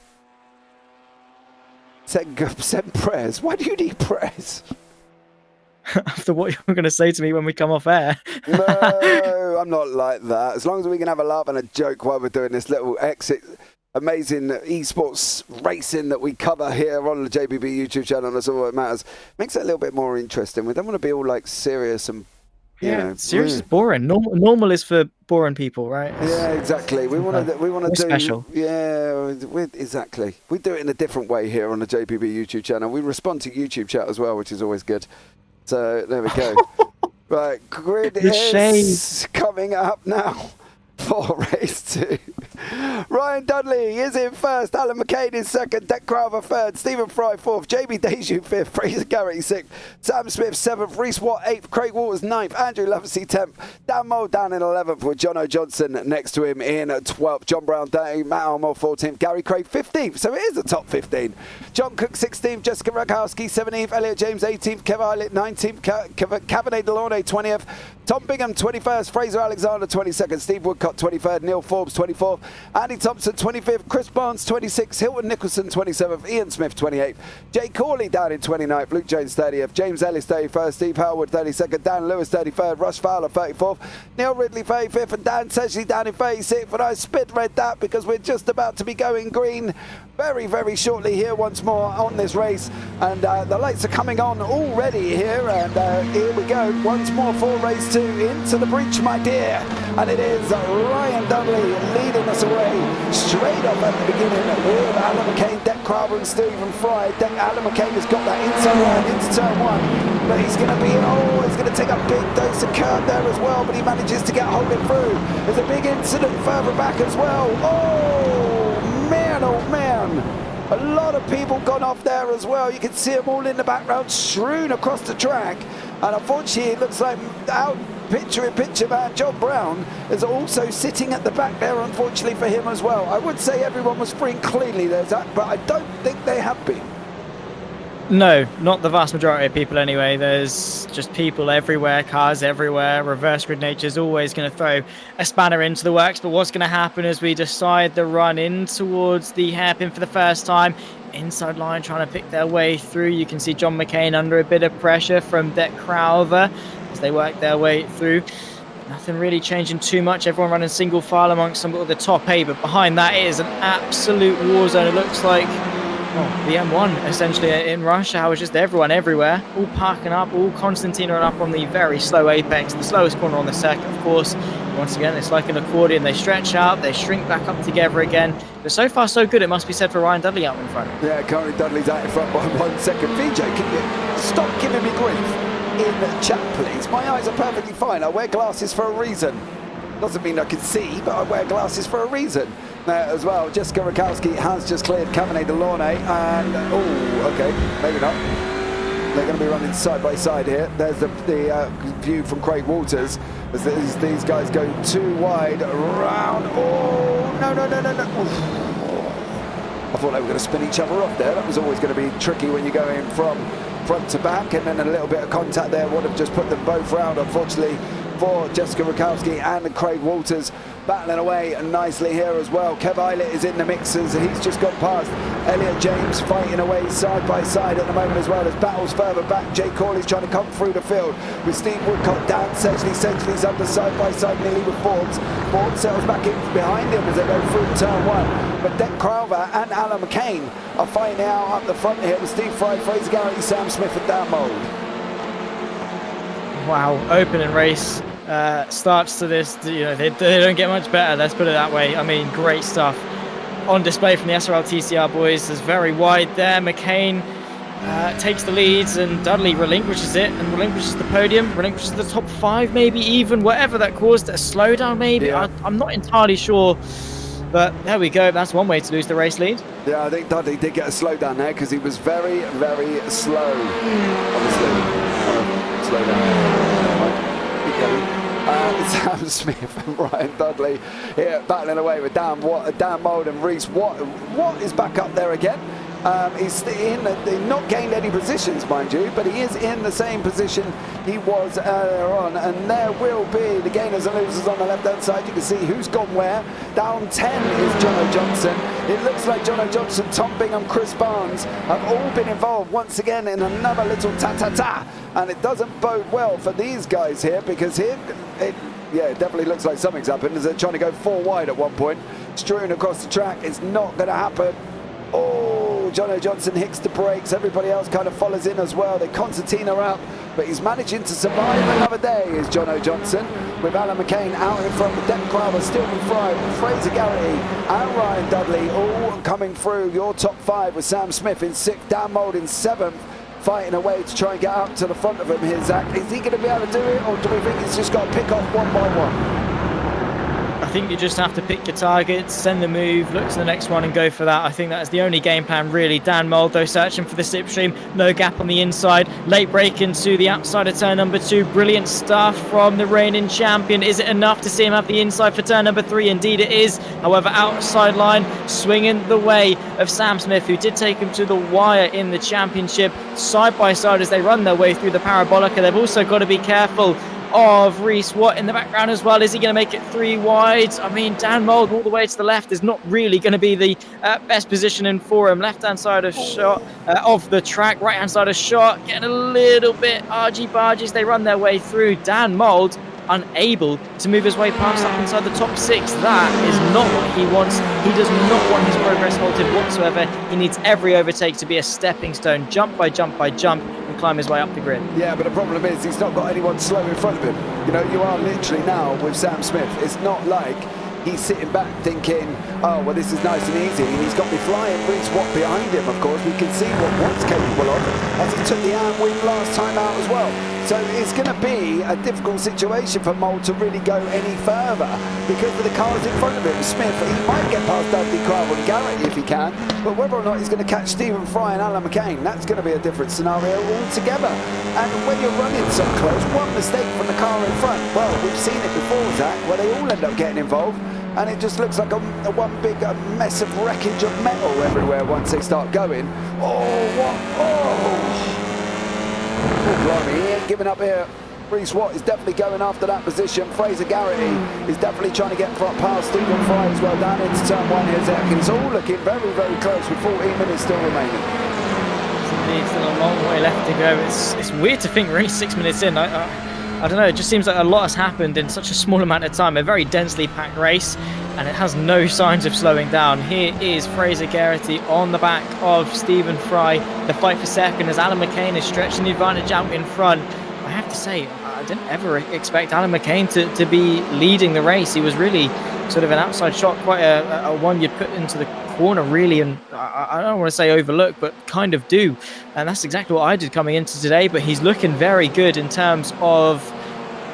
Send prayers. Why do you need prayers? After what you're going to say to me when we come off air. No, I'm not like that. As long as we can have a laugh and a joke while we're doing this little amazing esports racing that we cover here on the JPB YouTube channel, that's all that matters. Makes it a little bit more interesting. We don't want to be all like serious and serious is boring. Normal is for boring people, right? Yeah, exactly. We want to do special. Yeah, exactly. We do it in a different way here on the JPB YouTube channel. We respond to YouTube chat as well, which is always good. So there we go. Right, grid is coming up now for race 2. Ryan Dudley is in first, Alan McCain in second, Deck Crowther third, Stephen Fry fourth, Jamie Deju fifth, Fraser Garrity sixth, Sam Smith seventh, Reese Watt eighth, Craig Waters ninth, Andrew Loversey 10th, Dan Moe down in 11th with Jono Johnson next to him in 12th, John Brown 13th, Matt Armour 14th, Gary Craig 15th, so it is a top 15. John Cook 16th, Jessica Rakowski 17th, Elliot James 18th, Kev Eilert 19th, Cabernet Delaunay 20th, Tom Bingham 21st, Fraser Alexander 22nd, Steve Woodcock 23rd, Neil Forbes 24th, Andy Thompson 25th, Chris Barnes 26th, Hilton Nicholson 27th, Ian Smith 28th, Jay Corley down in 29th, Luke Jones 30th, James Ellis 31st, Steve Howard 32nd, Dan Lewis 33rd, Russ Fowler 34th, Neil Ridley 35th, and Dan Sedgley down in 36th. And I spit read that because we're just about to be going green very, very shortly here once more on this race, and the lights are coming on already here, and here we go once more for race 2 into the breach, my dear, and it is Ryan Dudley leading us away straight up at the beginning with Alan McCain, Deck Crowther and Stephen Fry. Alan McCain has got that inside line into turn 1, but he's going to take a big dose of curb there as well, but he manages to get holding through. There's a big incident further back as well. Oh man, a lot of people gone off there as well. You can see them all in the background strewn across the track, and unfortunately it looks like out picture man John Brown is also sitting at the back there, unfortunately for him as well. I would say everyone was free and cleanly there, Zach, but I don't think they have been. No, not the vast majority of people anyway. There's just people everywhere, cars everywhere. Reverse grid nature is always going to throw a spanner into the works. But what's going to happen as we decide the run in towards the hairpin for the first time? Inside line trying to pick their way through. You can see John McCain under a bit of pressure from Deck Crowther as they work their way through. Nothing really changing too much. Everyone running single file amongst some of the top 8. But behind that is an absolute war zone. It looks like the M1 essentially in rush hour, just everyone everywhere, all parking up, all Constantina up on the very slow apex, the slowest corner on the circuit, of course. Once again, it's like an accordion. They stretch out, they shrink back up together again. But so far, so good, it must be said for Ryan Dudley out in front. Yeah, currently Dudley's out in front by 1 second. VJ, can you stop giving me grief in the chat, please? My eyes are perfectly fine. I wear glasses for a reason. Doesn't mean I can see, but I wear glasses for a reason. As well, Jessica Rakowski has just cleared Cabernet Delaunay, and okay, maybe not. They're going to be running side by side here. There's the view from Craig Waters as these guys go too wide around. Oh no! I thought they were going to spin each other off there. That was always going to be tricky when you're going from front to back, and then a little bit of contact there would have just put them both round, unfortunately, for Jessica Rakowski and Craig Walters battling away nicely here as well. Kev Eilert is in the mixers. He's just gone past Elliot James, fighting away side by side at the moment as well. As battles further back, Jay Corley's trying to come through the field with Steve Woodcock, Dan Sedgley. Sedgley's under side by side nearly with Forbes. Forbes settles back in behind him as they go through turn one. But Dec Crowther and Alan McCain are fighting out up the front here with Steve Fry, Fraser Garrity, Sam Smith and Dan Mould. Wow, opening race starts to this, they don't get much better, let's put it that way. I mean, great stuff on display from the SRL TCR boys. It's very wide there. McCain takes the leads, and Dudley relinquishes it and relinquishes the podium, relinquishes the top 5, maybe even, whatever that caused, a slowdown maybe. Yeah. I'm not entirely sure, but there we go. That's one way to lose the race lead. Yeah, I think Dudley did get a slowdown there because he was very, very slow. Obviously, slow down. Sam Smith and Ryan Dudley here battling away with Dan Mould and Reese Watt is back up there again. He's not gained any positions, mind you, but he is in the same position he was earlier on. And there will be the gainers and losers on the left-hand side. You can see who's gone where. Down 10 is Jono Johnson. It looks like Jono Johnson, Tom Bingham, Chris Barnes have all been involved once again in another little ta-ta-ta. And it doesn't bode well for these guys here, because here, it definitely looks like something's happened as they're trying to go 4 wide at one point. Strewn across the track. It's not going to happen. Oh, Jono Johnson hits the brakes. Everybody else kind of follows in as well. They concertina up, but he's managing to survive another day, is Jono Johnson, with Alan McCain out in front with Dec Crowther, Stephen Fry, Fraser Garrity and Ryan Dudley all coming through your top 5, with Sam Smith in 6th, Dan Mould in 7th, fighting away to try and get up to the front of him here, Zach. Is he going to be able to do it, or do we think he's just got to pick off one by one? I think you just have to pick your targets, send the move, look to the next one and go for that. I think that is the only game plan really. Dan Mould though searching for the slipstream, no gap on the inside, late break into the outside of turn number 2. Brilliant stuff from the reigning champion. Is it enough to see him have the inside for turn number 3? Indeed it is. However, outside line swinging the way of Sam Smith, who did take him to the wire in the championship, side by side as they run their way through the Parabolica. They've also got to be careful of Reese Watt in the background as well. Is he going to make it 3 wide? I mean, Dan Mould all the way to the left is not really going to be the best positioning for him. Left-hand side of shot of the track, right-hand side of shot, getting a little bit argy-bargy as they run their way through. Dan Mould unable to move his way past up inside the top 6. That is not what he wants. He does not want his progress halted whatsoever. He needs every overtake to be a stepping stone, jump by jump by jump, and climb his way up the grid. Yeah, but the problem is he's not got anyone slow in front of him. You know, you are literally now with Sam Smith. It's not like he's sitting back thinking, oh, well, this is nice and easy. And he's got me flying Reese Watt behind him, of course. We can see what Watt's capable of, as he took the AM win last time out as well. So it's going to be a difficult situation for Mould to really go any further because of the cars in front of him. Smith, he might get past Dudley, Crowther and Garrity if he can, but whether or not he's going to catch Stephen Fry and Alan McCain, that's going to be a different scenario altogether. And when you're running so close, one mistake from the car in front, well, we've seen it before, Zach, where they all end up getting involved. And it just looks like a one big mess of wreckage of metal everywhere once they start going. Oh, what? Oh, blimey, he ain't giving up here. Reese Watt is definitely going after that position. Fraser Garrity is definitely trying to get past Stephen Fry as well. Down into turn 1 here, Zach. It's all looking very, very close with 14 minutes still remaining. Indeed, still a long way left to go. It's weird to think we're only 6 minutes in. I don't know, it just seems like a lot has happened in such a small amount of time. A very densely packed race, and it has no signs of slowing down. Here is Fraser Garrity on the back of Stephen Fry. The fight for second as Alan McCain is stretching the advantage out in front. I have to say, I didn't ever expect Alan McCain to be leading the race. He was really sort of an outside shot, quite a one you'd put into the corner really, and I don't want to say overlook, but kind of do. And that's exactly what I did coming into today, but he's looking very good in terms of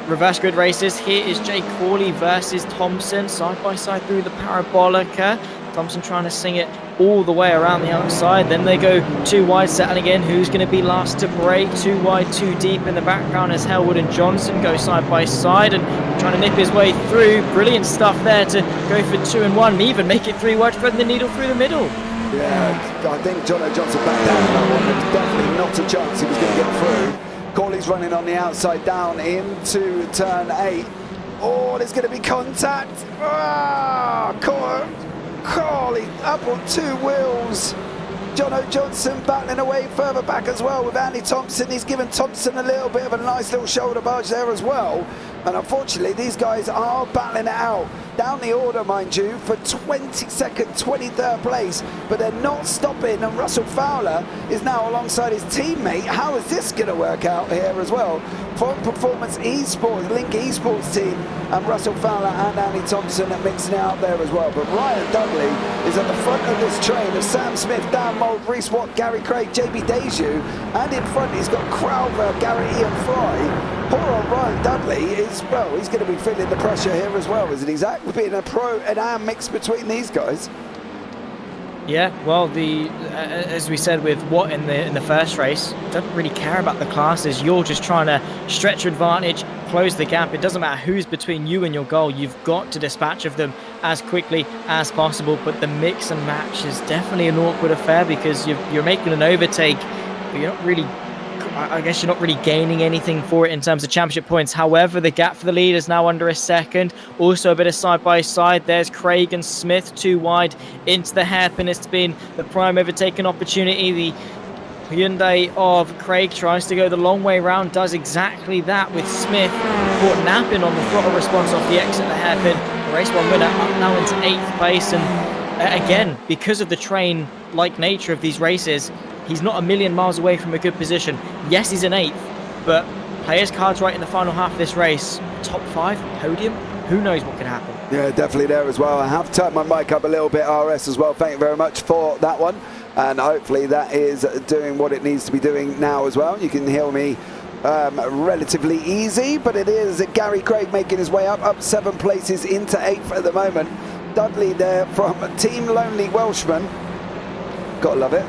reverse grid races. Here is Jay Corley versus Thompson, side by side through the Parabolica. Thompson trying to sing it all the way around the outside. Then they go 2 wide, settling in. Who's going to be last to break? 2 wide, 2 deep in the background as Hellwood and Johnson go side by side and trying to nip his way through. Brilliant stuff there to go for 2 and 1 and even make it 3 wide, threading the needle through the middle. Yeah, I think Jono Johnson back down that one. There was definitely not a chance he was going to get through. Corley's running on the outside down into turn 8. Oh, there's going to be contact. Ah, Corley up on 2 wheels. Jono Johnson battling away further back as well with Andy Thompson. He's given Thompson a little bit of a nice little shoulder barge there as well. And unfortunately, these guys are battling it out. Down the order, mind you, for 22nd, 23rd place. But they're not stopping. And Russell Fowler is now alongside his teammate. How is this going to work out here as well? From Performance Esports, Link Esports team, and Russell Fowler and Andy Thompson are mixing it out there as well. But Ryan Dudley is at the front of this train of Sam Smith, Dan Mould, Reece Watt, Gary Craig, JB Deju, and in front he's got Crowther, Garrett Ian Fry. Poor old Ryan Dudley is, well, he's going to be feeling the pressure here as well, isn't he, Zach? Being a pro and am mix between these guys. Yeah, well, as we said with Watt in the first race, doesn't really care about the classes. You're just trying to stretch your advantage, close the gap. It doesn't matter who's between you and your goal. You've got to dispatch of them as quickly as possible. But the mix and match is definitely an awkward affair because you're making an overtake, but you're not really, I guess you're not really gaining anything for it in terms of championship points. However, the gap for the lead is now under a second. Also a bit of side-by-side. There's Craig and Smith, 2 wide into the hairpin. It's been the prime overtaking opportunity. The Hyundai of Craig tries to go the long way round, does exactly that with Smith caught napping on the throttle response off the exit of the hairpin. The race 1 winner up now into 8th place. And again, because of the train-like nature of these races, he's not a million miles away from a good position. Yes, he's in 8th, but play his cards right in the final half of this race. Top 5, podium, who knows what can happen. Yeah, definitely there as well. I have turned my mic up a little bit, RS, as well. Thank you very much for that one. And hopefully that is doing what it needs to be doing now as well. You can hear me relatively easy, but it is Gary Craig making his way up 7 places into 8th at the moment. Dudley there from Team Lonely Welshman. Gotta love it.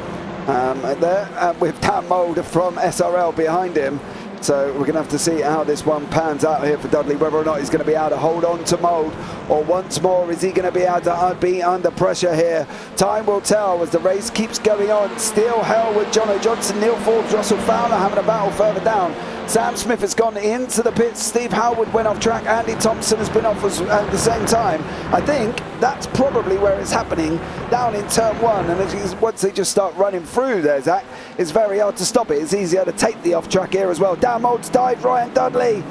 There with Dan Mould from SRL behind him. So we're going to have to see how this one pans out here for Dudley, whether or not he's going to be able to hold on to Mould, or once more is he going to be able to be under pressure here. Time will tell as the race keeps going on. Still hell with Jono Johnson, Neil Forbes, Russell Fowler having a battle further down. Sam Smith has gone into the pits. Steve Howard went off track. Andy Thompson has been off at the same time. I think that's probably where it's happening, down in turn 1. And once they just start running through there, Zach, it's very hard to stop it. It's easier to take the off track here as well. Dan Mould's dive, Ryan Dudley.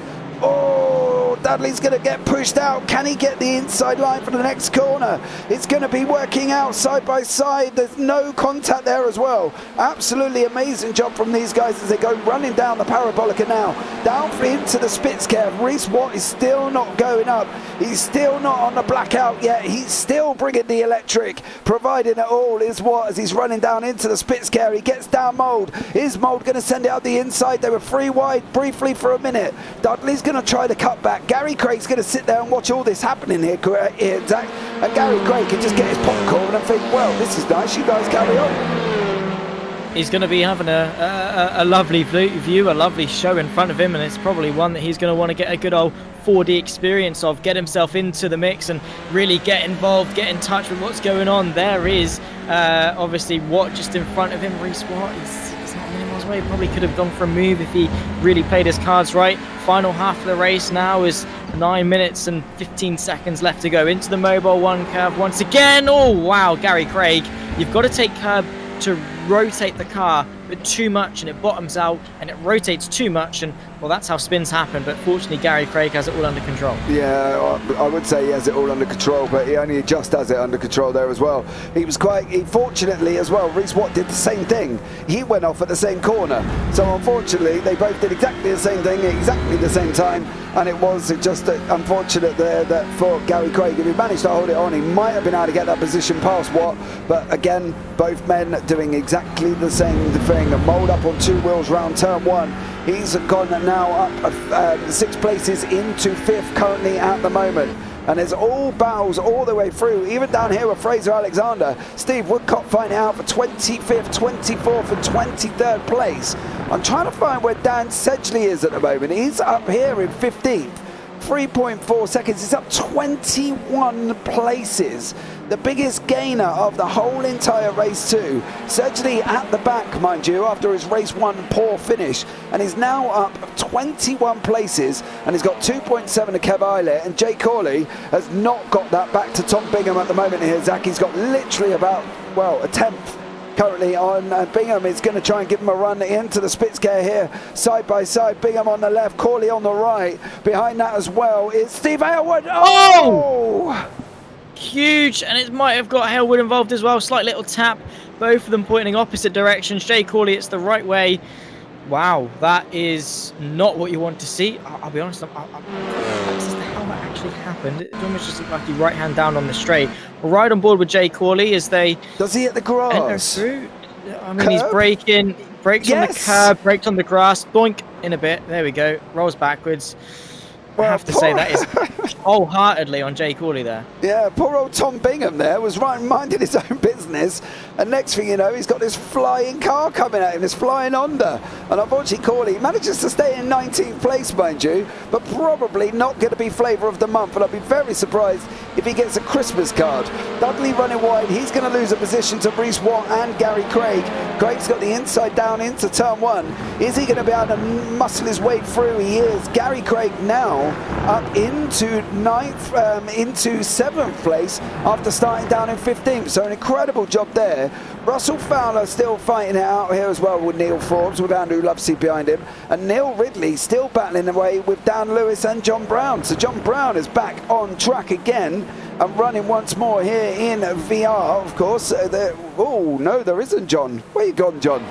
Oh, Dudley's going to get pushed out. Can he get the inside line for the next corner? It's going to be working out side by side. There's no contact there as well. Absolutely amazing job from these guys as they go running down the Parabolica now. Down into the Spitz curve. Reece Watt is still not going up. He's still not on the blackout yet. He's still bringing the electric, providing it all is Watt as he's running down into the Spitz curve. He gets down Mould. Is Mould going to send it out the inside? They were 3 wide briefly for a minute. Dudley's going to try the cutback. Gary Craig's going to sit there and watch all this happening here, Zach. And Gary Craig can just get his popcorn and think, well, this is nice, you guys carry on. He's going to be having a lovely view, a lovely show in front of him, and it's probably one that he's going to want to get a good old 4D experience of, get himself into the mix and really get involved, get in touch with what's going on. There is obviously Watt just in front of him. Reece Watt, he's not many miles away. He probably could have gone for a move if he really played his cards right. Final half of the race now is 9 minutes and 15 seconds left to go into the Mobile 1 curve once again. Oh wow, Gary Craig, you've got to take curb to rotate the car, but too much and it bottoms out and it rotates too much, and well, that's how spins happen. But fortunately Gary Craig has it all under control. Yeah, I would say he has it all under control, but he only just has it under control there as well. Fortunately as well, Reece Watt did the same thing. He went off at the same corner, so unfortunately they both did exactly the same thing at exactly the same time, and it was just unfortunate there that for Gary Craig, if he managed to hold it on, he might have been able to get that position past Watt. But again, both men doing exactly the same thing. Mould up on 2 wheels round turn 1. He's gone now up 6 places into 5th currently at the moment. And there's all battles all the way through, even down here with Fraser Alexander. Steve Woodcock fighting out for 25th, 24th and 23rd place. I'm trying to find where Dan Sedgley is at the moment. He's up here in 15th. 3.4 seconds. He's up 21 places. the biggest gainer of the whole entire race too. Sergey at the back, mind you, after his race 1 poor finish, and he's now up 21 places, and he's got 2.7 to Kev Eilert, and Jay Corley has not got that back to Tom Bingham at the moment here. Zach, he's got literally about, well, a tenth currently on Bingham. Is going to try and give him a run into the Spitzkare here, side by side. Bingham on the left, Corley on the right. Behind that as well is Steve Aylward. Oh! Huge, and it might have got Hailwood involved as well. Slight little tap, both of them pointing opposite directions. Jay Corley, it's the right way. Wow, that is not what you want to see. I'll be honest, I'm as to how that actually happened. It almost just looked like he right hand down on the straight. We're right on board with Jay Corley as they does he hit the grass? Enter through. I mean, he's braking, brakes on the curb, brakes on the grass, boink in a bit. There we go, rolls backwards. I have to say that is wholeheartedly on Jay Corley there. Yeah, poor old Tom Bingham there was right minding his own business, and next thing you know, he's got this flying car coming at him, this flying Honda, and unfortunately Corley manages to stay in 19th place, mind you, but probably not going to be flavour of the month, and I'll be very surprised if he gets a Christmas card. Dudley running wide, he's going to lose a position to Reece Watt and Gary Craig. Craig's got the inside down into turn 1. Is he going to be able to muscle his way through? He is. Gary Craig now up into 9th, into 7th place after starting down in 15th. So an incredible job there. Russell Fowler still fighting it out here as well with Neil Forbes, with Andrew Lovesey behind him. And Neil Ridley still battling away with Dan Lewis and John Brown. So John Brown is back on track again and running once more here in VR, of course. Oh, no, there isn't John. Where you gone, John?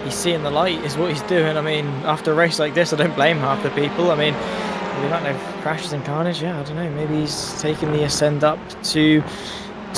He's seeing the light is what he's doing. I mean, after a race like this, I don't blame half the people. I mean, the amount of crashes and carnage, yeah, I don't know. Maybe he's taking the ascend up to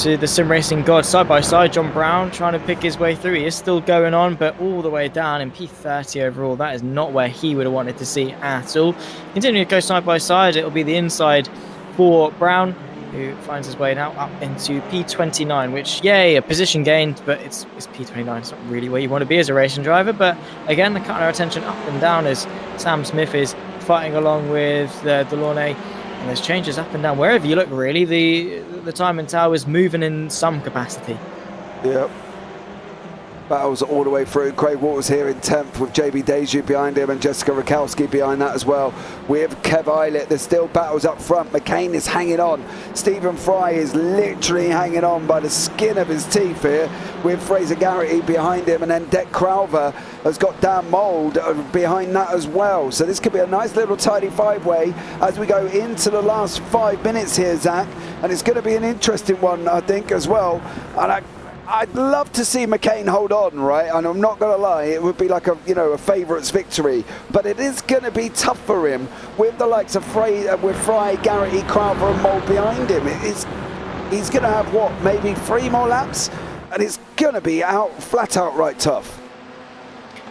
the sim racing god. Side by side, John Brown trying to pick his way through. He is still going on, but all the way down in P30 overall. That is not where he would have wanted to see at all. Continuing to go side by side, it'll be the inside for Brown, who finds his way now up into P29, which, yay, a position gained, but it's P29. It's not really where you want to be as a racing driver. But again, the cutting our attention up and down as Sam Smith is fighting along with Delaunay, and there's changes up and down. Wherever you look, really, the time and tower is moving in some capacity. Yep. Battles all the way through. Craig Waters here in 10th with JB Deju behind him and Jessica Rakowski behind that as well. With Kev Eilert, there's still battles up front. McCain is hanging on. Stephen Fry is literally hanging on by the skin of his teeth here with Fraser Garrity behind him, and then Deck Crowther has got Dan Mould behind that as well. So this could be a nice little tidy five-way as we go into the last 5 minutes here, Zach, and it's going to be an interesting one, I think, as well. And I'd love to see McCain hold on, right? And I'm not going to lie, it would be like a favourites victory. But it is going to be tough for him with the likes of Fry, Garrity, Crowther and Mould behind him. He's going to have, what, maybe 3 more laps? And it's going to be flat out right tough.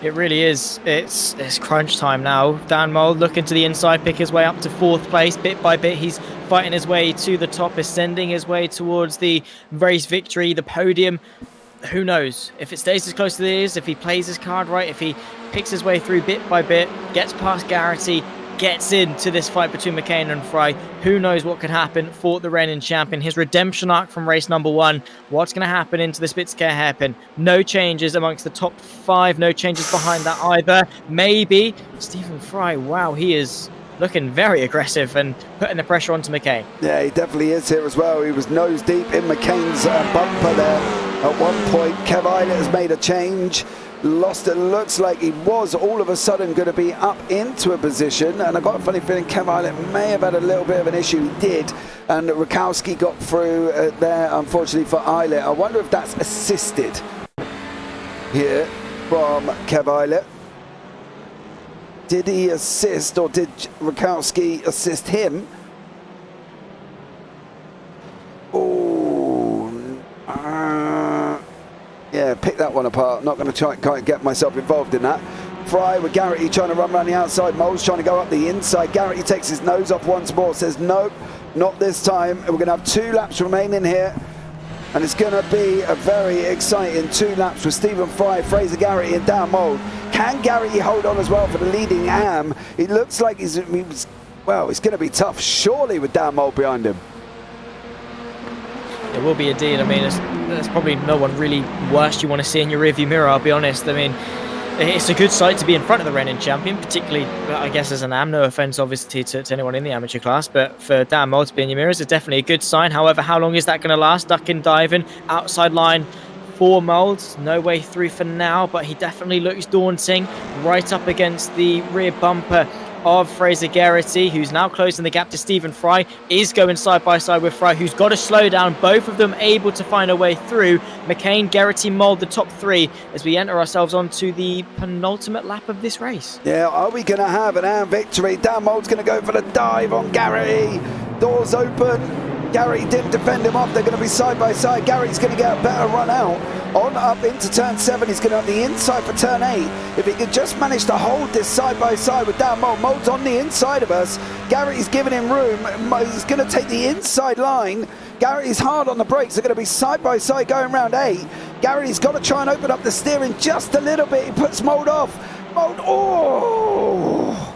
It really is. It's crunch time now. Dan Mould looking to the inside, pick his way up to 4th place. Bit by bit, he's fighting his way to the top, ascending his way towards the race victory, the podium. Who knows? If it stays as close as it is, if he plays his card right, if he picks his way through bit by bit, gets past Garrity, gets into this fight between McCain and Fry, who knows what could happen for the reigning champion. His redemption arc from race number 1. What's going to happen into the Spitzkare hairpin? No changes amongst the top 5. No changes behind that either. Maybe Stephen Fry. Wow, he is looking very aggressive and putting the pressure onto McCain. Yeah, he definitely is here as well. He was nose deep in McCain's bumper there at one point. Kev Eilert has made a change. Lost it. Looks like he was all of a sudden going to be up into a position, and I got a funny feeling Kev Eilert may have had a little bit of an issue. He did, and Rakowski got through there, unfortunately for Eilert. I wonder if that's assisted here from Kev Eilert. Did he assist, or did Rakowski assist him? Yeah, pick that one apart. Not going to try and get myself involved in that. Fry with Garrity trying to run around the outside. Mole's trying to go up the inside. Garrity takes his nose off once more. Says, nope, not this time. We're going to have 2 laps remaining here. And it's going to be a very exciting 2 laps with Stephen Fry, Fraser Garrity and Dan Mould. Can Garrity hold on as well for the leading AM? It looks like it's going to be tough, surely, with Dan Mould behind him. It will be indeed. I mean, there's probably no one really worse you want to see in your rearview mirror, I'll be honest. I mean, it's a good sight to be in front of the reigning champion, particularly, I guess, as an AM. No offence, obviously, to anyone in the amateur class, but for Dan Mould to be in your mirrors is definitely a good sign. However, how long is that going to last? Ducking, diving, outside line for Mould. No way through for now, but he definitely looks daunting. Right up against the rear bumper of Fraser Geraghty, who's now closing the gap to Stephen Fry, is going side by side with Fry, who's got to slow down. Both of them able to find a way through. McCain, Geraghty, Mould, the top three, as we enter ourselves onto the penultimate lap of this race. Yeah, are we going to have an AM victory? Dan Mould's going to go for the dive on Geraghty. Doors open. Geraghty didn't defend him off. They're going to be side by side. Geraghty's going to get a better run out. On up into turn 7, he's going to have the inside for turn 8. If he could just manage to hold this side by side with Dan Mould. Mould's on the inside of us. Geraghty's giving him room. He's going to take the inside line. Geraghty's hard on the brakes. They're going to be side by side going round 8. Geraghty's got to try and open up the steering just a little bit. He puts Mould off. Mould, oh!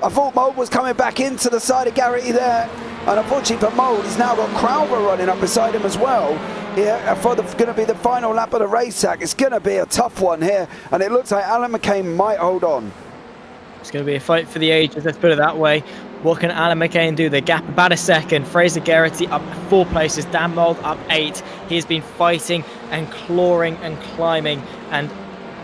I thought Mould was coming back into the side of Geraghty there. And unfortunately for Mould, he's now got Crowther running up beside him as well. Yeah, for going to be the final lap of the race, Zach. It's going to be a tough one here. And it looks like Alan McCain might hold on. It's going to be a fight for the ages, let's put it that way. What can Alan McCain do? The gap about a second. Fraser Geraghty up 4 places. Dan Mould up 8. He has been fighting and clawing and climbing and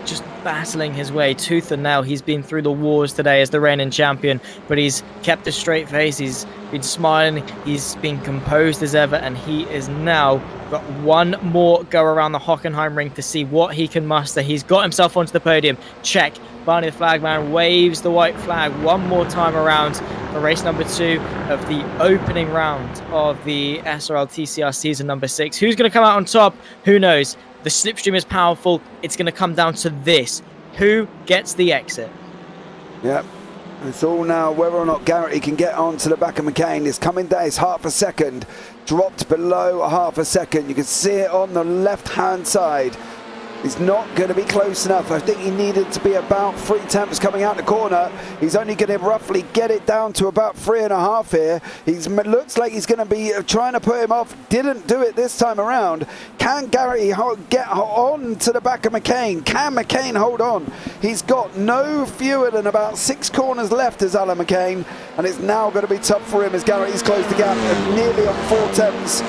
just battling his way tooth and nail. He's been through the wars today as the reigning champion, but he's kept a straight face. He's been smiling. He's been composed as ever, and he is now got one more go around the Hockenheimring to see what he can muster. He's got himself onto the podium. Check. Barney the flagman waves the white flag one more time around for race number 2 of the opening round of the SRL TCR season number 6. Who's going to come out on top? Who knows? The slipstream is powerful. It's going to come down to this. Who gets the exit? Yep. It's all now whether or not Geraghty can get onto the back of McCain. It's coming down. It's half a second. Dropped below a half a second. You can see it on the left-hand side. He's not going to be close enough. I think he needed to be about 3 tenths coming out the corner. He's only going to roughly get it down to about 3.5 here. He looks like he's going to be trying to put him off. Didn't do it this time around. Can Geraghty get on to the back of McCain? Can McCain hold on? He's got no fewer than about 6 corners left as Alan McCain, and it's now going to be tough for him as Geraghty's closed the gap nearly on 4 tenths.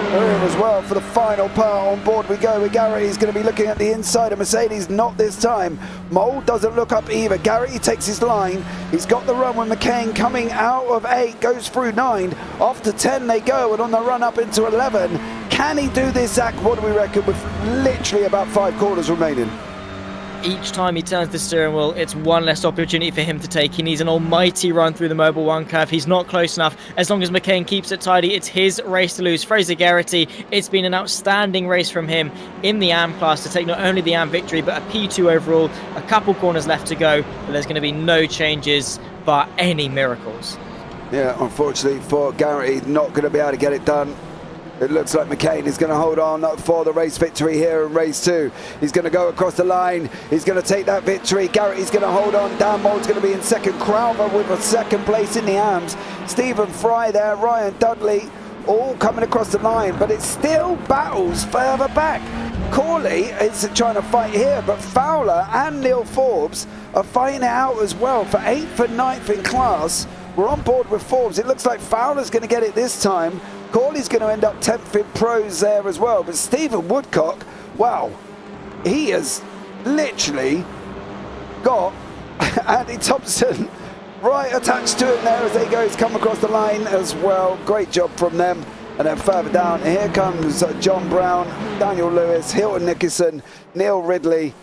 As well for the final part. On board we go with Geraghty. He's going to be looking at the inside of Mercedes, not this time. Mould doesn't look up either. Geraghty takes his line. He's got the run with McCain coming out of 8, goes through 9. Off to 10 they go, and on the run up into 11. Can he do this, Zach? What do we reckon with literally about 5 corners remaining? Each time he turns the steering wheel, it's one less opportunity for him to take. He needs an almighty run through the Mobile 1 curve. He's not close enough. As long as McCain keeps it tidy, it's his race to lose. Fraser Geraghty, it's been an outstanding race from him in the AM class to take not only the AM victory, but a P2 overall. A couple corners left to go, but there's going to be no changes, but any miracles. Yeah, unfortunately for Geraghty, not going to be able to get it done. It looks like McCain is going to hold on for the race victory here in race 2. He's going to go across the line. He's going to take that victory. Geraghty's going to hold on. Dan Mould's going to be in second. Crowther with a 2nd place in the AMs. Stephen Fry there. Ryan Dudley all coming across the line. But it's still battles further back. Corley is trying to fight here. But Fowler and Neil Forbes are fighting it out as well for 8th and 9th in class. We're on board with Forbes. It looks like Fowler's going to get it this time. Corley's going to end up 10th in pros there as well. But Stephen Woodcock, wow, he has literally got Andy Thompson right attached to him there as they go. He's come across the line as well. Great job from them. And then further down, here comes John Brown, Daniel Lewis, Hilton Nickerson, Neil Ridley,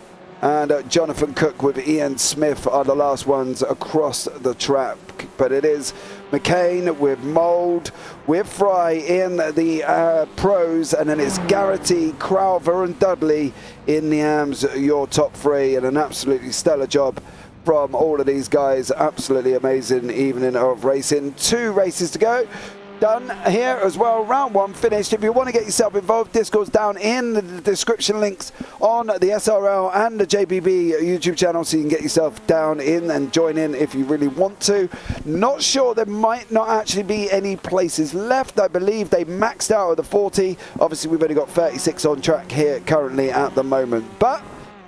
and Jonathan Cook with Ian Smith are the last ones across the track. But it is McCain with Mould, with Fry in the pros, and then it's Geraghty, Crowther and Dudley in the AMs, your top 3, and an absolutely stellar job from all of these guys. Absolutely amazing evening of racing. 2 races to go. done here as well. Round 1 finished. If you want to get yourself involved, Discord's down in the description links on the SRL and the JPB YouTube channel, so you can get yourself down in and join in if you really want to. Not sure, there might not actually be any places left. I believe they maxed out at the 40. Obviously, we've only got 36 on track here currently at the moment, but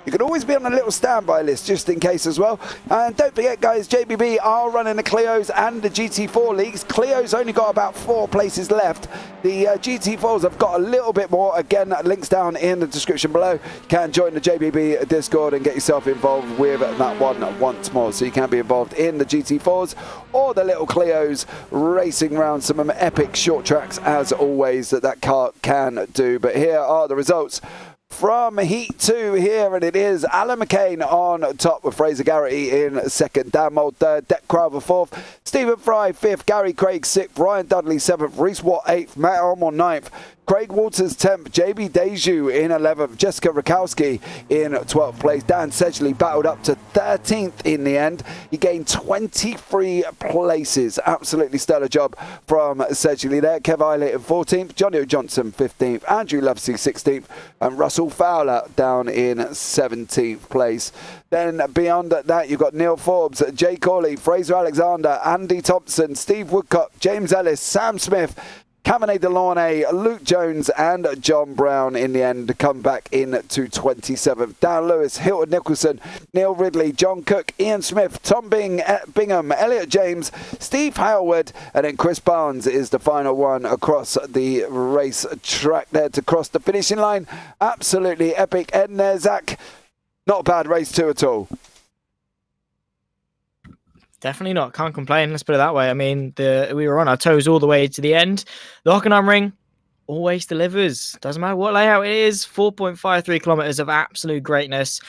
you can always be on a little standby list just in case as well. And don't forget, guys, JPB are running the Clios and the GT4 leagues. Clio's only got about 4 places left. The GT4s have got a little bit more. Again, links down in the description below. You can join the JPB Discord and get yourself involved with that one once more. So you can be involved in the GT4s or the little Clios, racing around some epic short tracks as always that car can do. But here are the results from Heat 2 here, and it is Alan McCain on top with Fraser Garrity in second, Dan Mould third, Deck Crowther fourth, Stephen Fry fifth, Gary Craig sixth, Ryan Dudley seventh, Reese Watt eighth, Matt Elmore ninth, Craig Walters 10th, JB Deju in 11th, Jessica Rakowski in 12th place. Dan Sedgley battled up to 13th in the end. He gained 23 places. Absolutely stellar job from Sedgley there. Kev Eilert in 14th, Johnny O'Johnson 15th, Andrew Lovesey 16th, and Russell Fowler down in 17th place. Then beyond that, you've got Neil Forbes, Jay Corley, Fraser Alexander, Andy Thompson, Steve Woodcock, James Ellis, Sam Smith, Cabernet Delaunay, Luke Jones and John Brown in the end to come back in to 27th. Dan Lewis, Hilton Nicholson, Neil Ridley, John Cook, Ian Smith, Tom Bingham, Elliot James, Steve Howard, and then Chris Barnes is the final one across the race track there to cross the finishing line. Absolutely epic end there, Zach. Not a bad race too at all. Definitely not. Can't complain. Let's put it that way. I mean, we were on our toes all the way to the end. The Hockenheimring always delivers. Doesn't matter what layout it is. 4.53 kilometers of absolute greatness.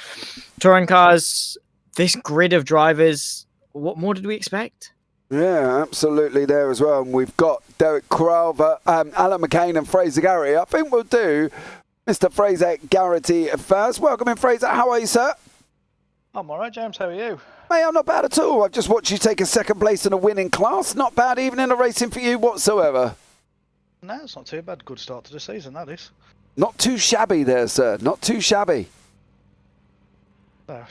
Touring cars, this grid of drivers. What more did we expect? Yeah, absolutely there as well. And we've got Derek Crowther, Alan McCain and Fraser Garrity. I think we'll do Mr. Fraser Garrity first. Welcome in, Fraser. How are you, sir? I'm all right, James. How are you? Mate, I'm not bad at all. I've just watched you take a second place in a winning class. Not bad even in a racing for you whatsoever. No, it's not too bad. Good start to the season, that is. Not too shabby there, sir. Not too shabby.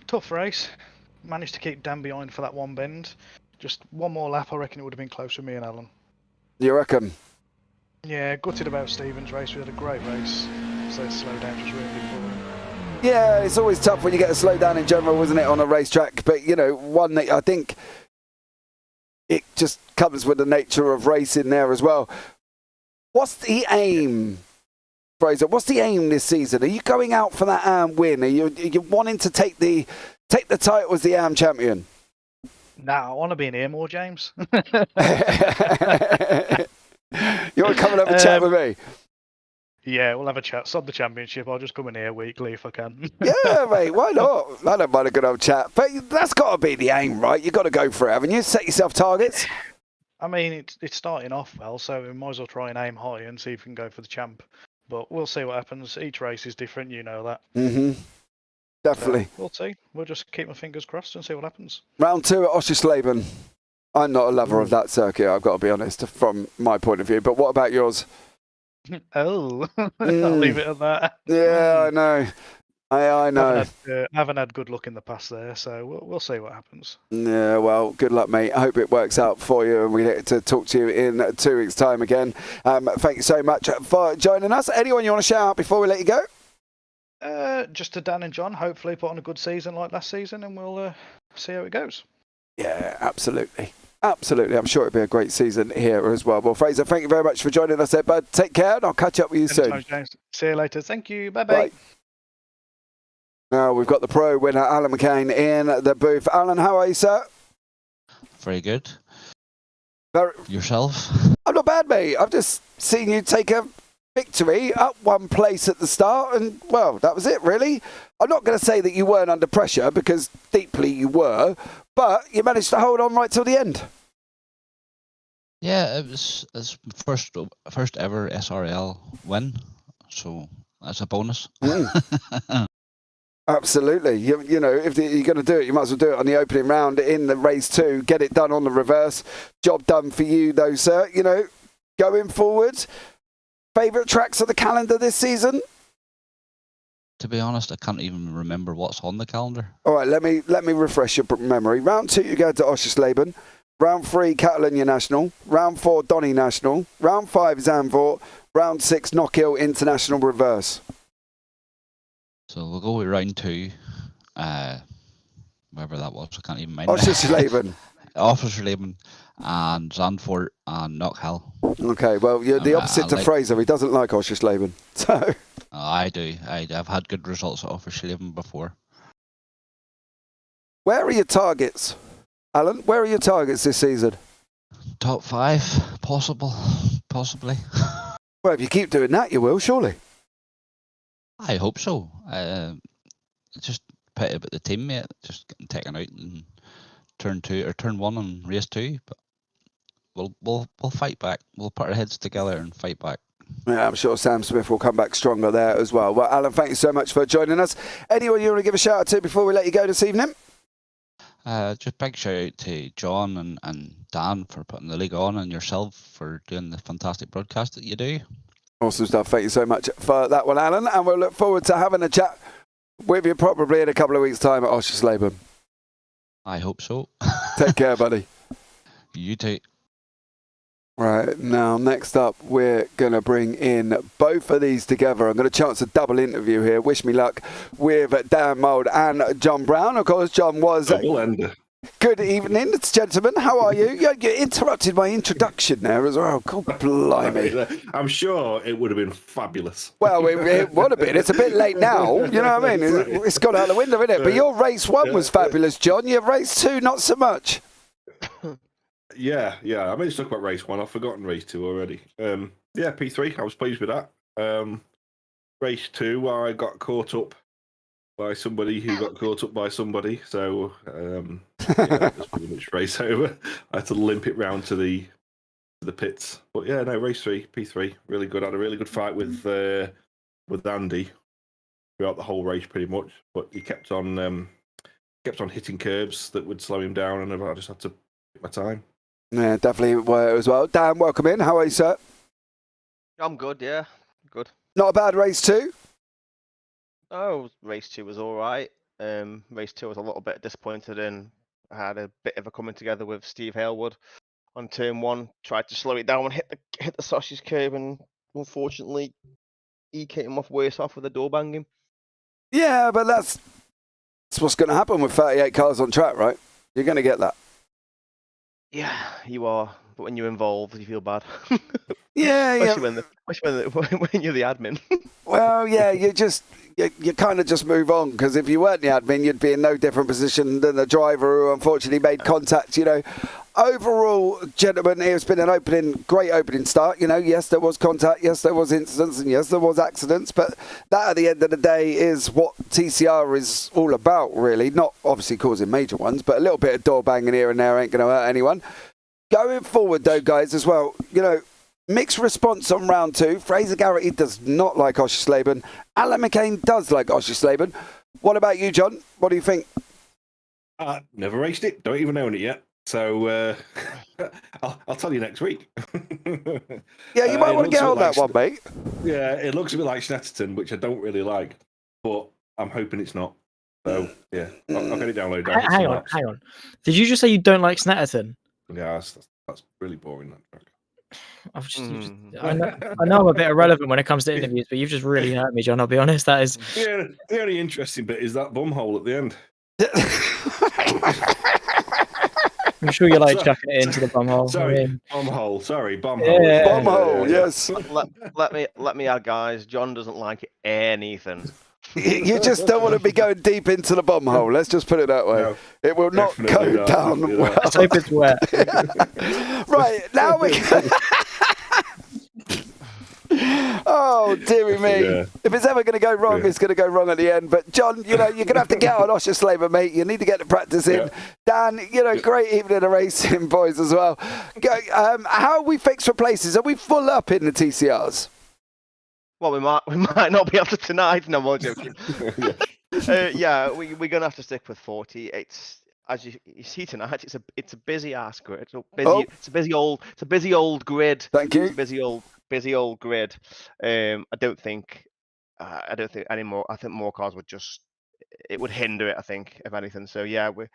Tough race. Managed to keep Dan behind for that one bend. Just one more lap, I reckon it would have been close for me and Alan. You reckon? Yeah, gutted about Stephen's race. We had a great race. So slow down just really important. Yeah, it's always tough when you get to slow down in general, isn't it, on a racetrack? But, you know, one that I think it just comes with the nature of racing there as well. What's the aim, Fraser? What's the aim this season? Are you going out for that AM win? Are you wanting to take the title as the AM champion? Nah, I want to be in here more, James. You want to come and have a chat with me? Yeah, we'll have a chat. Sod the championship. I'll just come in here weekly if I can. Yeah, mate, why not? I don't mind a good old chat. But that's got to be the aim, right? You've got to go for it, haven't you? Set yourself targets. I mean, it's starting off well, so we might as well try and aim high and see if we can go for the champ. But we'll see what happens. Each race is different, you know that. Mm-hmm. Definitely. So we'll see. We'll just keep my fingers crossed and see what happens. Round 2 at Oschersleben. I'm not a lover of that circuit, I've got to be honest, from my point of view. But what about yours? Oh, I'll leave it at that. Yeah, I know. I know. I haven't had good luck in the past there, so we'll see what happens. Yeah, well, good luck, mate. I hope it works out for you, and we get to talk to you in 2 weeks' time again. Thank you so much for joining us. Anyone you want to shout out before we let you go? Just to Dan and John, hopefully put on a good season like last season, and we'll see how it goes. Yeah, absolutely. Absolutely. I'm sure it'll be a great season here as well. Well, Fraser, thank you very much for joining us there, bud. Take care, and I'll catch up with you soon. James. See you later. Thank you. Bye-bye. Bye. Now we've got the pro winner, Alan McCain, in the booth. Alan, how are you, sir? Very good. Very... Yourself? I'm not bad, mate. I've just seen you take a victory, up one place at the start, and, well, that was it, really. I'm not going to say that you weren't under pressure, because deeply you were, but you managed to hold on right till the end. Yeah, it was first ever SRL win, so that's a bonus. Absolutely. You know, if you're going to do it, you might as well do it on the opening round in the race 2. Get it done on the reverse. Job done for you, though, sir. You know, Going forward, favourite tracks of the calendar this season? To be honest, I can't even remember what's on the calendar. All right, let me refresh your memory. Round 2, you go to Oschersleben. Round 3, Catalunya National. Round 4, Donny National. Round 5, Zandvoort. Round 6, Knockhill International Reverse. So we'll go with round 2. Wherever that was, I can't even mind. Oschersleben. Oschersleben and Zandvoort and Knockhill. Okay, well, you're the opposite to Fraser. He doesn't like Oschersleben. So. I do. I've had good results at Oschersleben before. Where are your targets, Alan? Where are your targets this season? Top 5, possibly. Well, if you keep doing that, you will, surely. I hope so. Just pity about the teammate just getting taken out in turn 1 and race 2. But we'll fight back. We'll put our heads together and fight back. Yeah, I'm sure Sam Smith will come back stronger there as well. Well, Alan, thank you so much for joining us. Anyone you want to give a shout out to before we let you go this evening? Just big shout out to John and Dan for putting the league on, and yourself for doing the fantastic broadcast that you do. Awesome stuff. Thank you so much for that one, Alan. And we'll look forward to having a chat with you probably in a couple of weeks' time at Oschersleben. I hope so. Take care, buddy. You too. Right, now next up we're going to bring in both of these together. I'm going to chance a double interview here. Wish me luck with Dan Mould and John Brown. Of course, John was... Double ender. Good evening, gentlemen. How are you? You interrupted my introduction there as well. God blimey. I'm sure it would have been fabulous. Well, it would have been. It's a bit late now. You know what I mean? It's gone out the window, isn't it? But your race 1 was fabulous, John. Your race 2, not so much. Yeah. I meant to talk about race 1. I've forgotten race 2 already. P3. I was pleased with that. Race 2, I got caught up by somebody who got caught up by somebody. So, that was pretty much race over. I had to limp it round to the pits. But yeah, no, race 3, P3, really good. I had a really good fight with Andy throughout the whole race, pretty much. But he kept on hitting curbs that would slow him down, and I just had to pick my time. Yeah, definitely were as well. Dan, welcome in. How are you, sir? I'm good, yeah. Good. Not a bad race 2? Oh, race 2 was all right. Race 2 was a little bit disappointed in. I had a bit of a coming together with Steve Halewood on turn 1. Tried to slow it down and hit the sausage curve, and unfortunately, he came off worse off with the door banging. Yeah, but that's what's going to happen with 38 cars on track, right? You're going to get that. Yeah, you are. But when you're involved, you feel bad. Yeah. Especially when you're the admin. Well, yeah, you kind of just move on, because if you weren't the admin, you'd be in no different position than the driver who unfortunately made contact. Overall, gentlemen, it's been an great opening start. Yes, there was contact, yes, there was incidents, and yes, there was accidents, but that at the end of the day is what TCR is all about, really. Not obviously causing major ones, but a little bit of door banging here and there ain't going to hurt anyone. Going forward, though, guys, as well, mixed response on round 2. Fraser Garrity does not like Oschersleben. Alan McCain does like Oschersleben. What about you, John? What do you think? Never raced it. Don't even own it yet. So I'll tell you next week. Yeah, you might want to get on that one, mate. Yeah, it looks a bit like Snetterton, which I don't really like, but I'm hoping it's not. So yeah, I'll get it downloaded. Hang on. Did you just say you don't like Snetterton? Yeah, that's really boring, that track. I know I'm a bit irrelevant when it comes to interviews, but you've just really hurt me, John. I'll be honest. That is. Yeah, the only interesting bit is that bum hole at the end. I'm sure you like chucking it into the bum hole. Sorry, bum hole. Sorry, bum hole. Yeah, bum hole. Yes. Let me add, guys. John doesn't like anything. You just don't want to be going deep into the bum hole. Let's just put it that way. No, it will not go down well. Let's hope it's wet. Right, now we can... Oh, dearie me. Yeah. If it's ever going to go wrong, it's going to go wrong at the end. But, John, you're going to have to get on Oschersleben, mate. You need to get the practice in. Yeah. Dan, great evening of racing, boys, as well. How are we fixed for places? Are we full up in the TCRs? Well, we might not be able to tonight. No, I'm joking. Yeah, we're going to have to stick with 40. as you see tonight, it's a busy ass grid. It's a busy old grid. Thank you. It's a busy old grid. I don't think any more. I think more cars it would hinder it. I think, if anything. So yeah, we're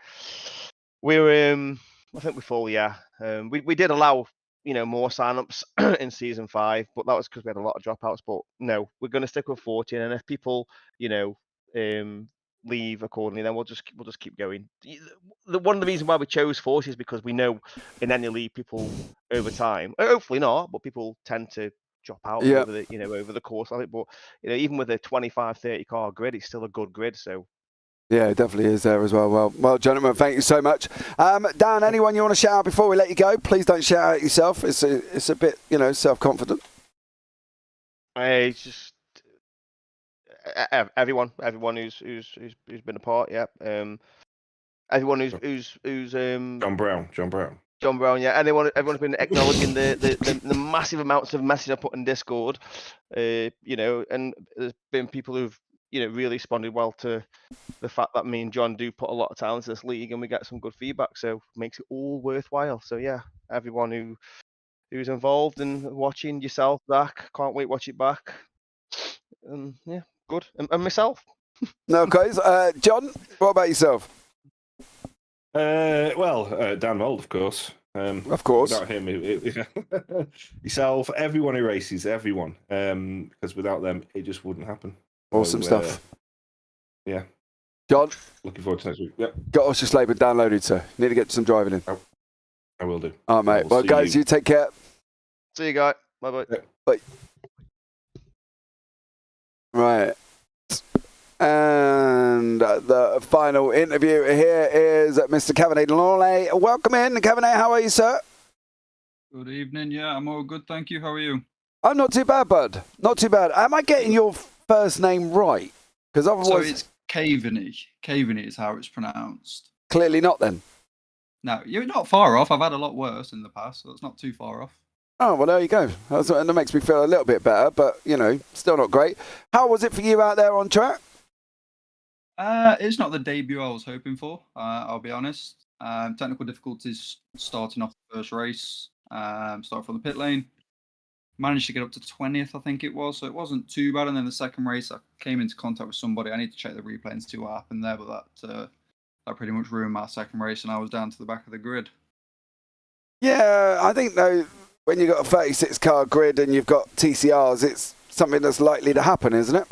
I think we're full. Yeah. We did allow more sign-ups in season 5, but that was because we had a lot of dropouts. But no, we're going to stick with 14, and if people leave accordingly, then we'll just keep going. One of the reasons why we chose 40 is because we know in any league people over time, hopefully not, but people tend to drop out over the over the course of it. But even with a 25-30 car grid, it's still a good grid. So yeah, it definitely is there as well. Well, gentlemen, thank you so much. Dan, anyone you want to shout out before we let you go? Please don't shout out yourself. It's a bit self-confident. It's just everyone who's been a part, yeah. Everyone who's John Brown, yeah. Everyone's been acknowledging the massive amounts of messaging I put in Discord, and there's been people who've really responded well to the fact that me and John do put a lot of time into this league, and we get some good feedback, so it makes it all worthwhile. So yeah, everyone who's involved in watching, yourself, Zach, can't wait to watch it back. Yeah, good. And myself. No, guys. John, what about yourself? Dan Mould, of course. Of course. Without him, yourself, everyone who races, everyone. Because without them, it just wouldn't happen. Awesome stuff. Yeah. John? Looking forward to next week. Yep. Got Osh's Labour downloaded, sir. Need to get some driving in. I will do. All right, mate. Well, guys, you take care. See you, guys. Bye-bye. Yeah. Bye. Right. And the final interview here is Mr. Kavanagh Lawley. Welcome in, Kavanagh. How are you, sir? Good evening. Yeah, I'm all good. Thank you. How are you? I'm not too bad, bud. Not too bad. Am I getting your first name right? Because otherwise... So it's Caveney. Caveney is how it's pronounced. Clearly not, then. No, you're not far off. I've had a lot worse in the past, so it's not too far off. Oh, well, there you go. That makes me feel a little bit better, but, still not great. How was it for you out there on track? It's not the debut I was hoping for, I'll be honest. Technical difficulties starting off the first race, started from the pit lane. Managed to get up to 20th, I think it was, so it wasn't too bad. And then the second race, I came into contact with somebody. I need to check the replay and see what happened there, but that pretty much ruined my second race, and I was down to the back of the grid. Yeah, I think, though, when you've got a 36-car grid and you've got TCRs, it's something that's likely to happen, isn't it?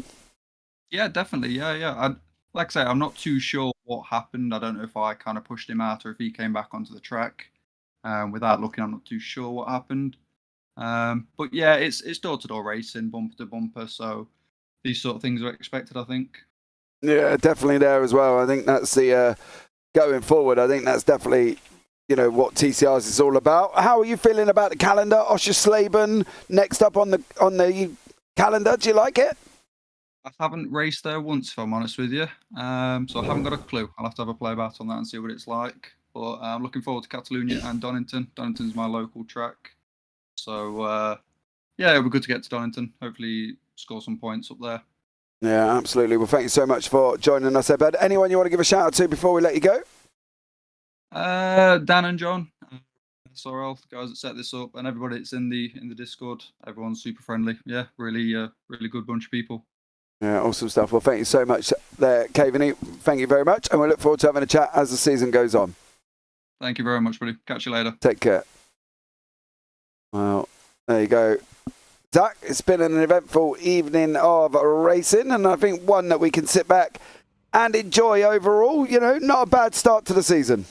Yeah, definitely. Yeah. Like I say, I'm not too sure what happened. I don't know if I kind of pushed him out or if he came back onto the track. Without looking, I'm not too sure what happened. But yeah, it's door-to-door racing, bumper to bumper, so these sort of things are expected, I think. Yeah, definitely there as well. I think that's the going forward. I think that's definitely what TCRs is all about. How are you feeling about the calendar? Oschersleben next up on the calendar. Do you like it? I haven't raced there once, if I'm honest with you. So I haven't got a clue. I'll have to have a play back on that and see what it's like. But I'm looking forward to Catalonia and Donington. Donington's my local track. So, yeah, it'll be good to get to Donington. Hopefully score some points up there. Yeah, absolutely. Well, thank you so much for joining us, Ebed. Anyone you want to give a shout out to before we let you go? Dan and John, SRL, the guys that set this up, and everybody that's in the Discord. Everyone's super friendly. Yeah, really good bunch of people. Yeah, awesome stuff. Well, thank you so much there, Caveney. Thank you very much, and we look forward to having a chat as the season goes on. Thank you very much, buddy. Catch you later. Take care. Well, there you go. Zach, it's been an eventful evening of racing, and I think one that we can sit back and enjoy overall. Not a bad start to the season.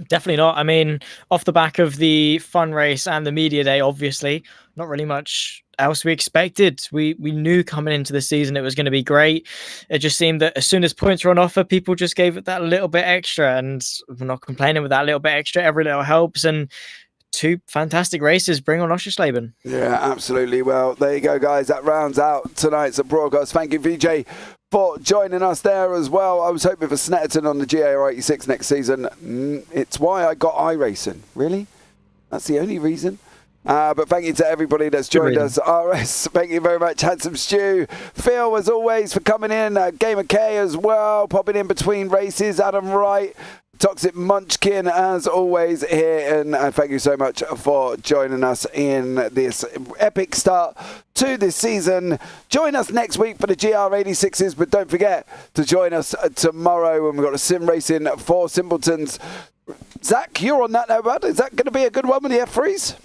Definitely not. I mean, off the back of the fun race and the media day, obviously, not really much else we expected. We knew coming into the season it was going to be great. It just seemed that as soon as points were on offer, people just gave it that little bit extra, and we're not complaining with that little bit extra. Every little helps, and 2 fantastic races. Bring on Oschersleben. Yeah, absolutely. Well, there you go, guys. That rounds out tonight's broadcast. Thank you, VJ, for joining us there as well. I was hoping for Snetterton on the GAR 86 next season. It's why I got iRacing. Really? That's the only reason? But thank you to everybody that's joined us. RS, thank you very much. Handsome Stew. Phil, as always, for coming in. Gamer K as well, popping in between races. Adam Wright. Toxic Munchkin, as always, here, and thank you so much for joining us in this epic start to this season. Join us next week for the GR86s, but don't forget to join us tomorrow when we've got a sim racing for Simpletons. Zach, you're on that now, bud. Is that going to be a good one with the F3s?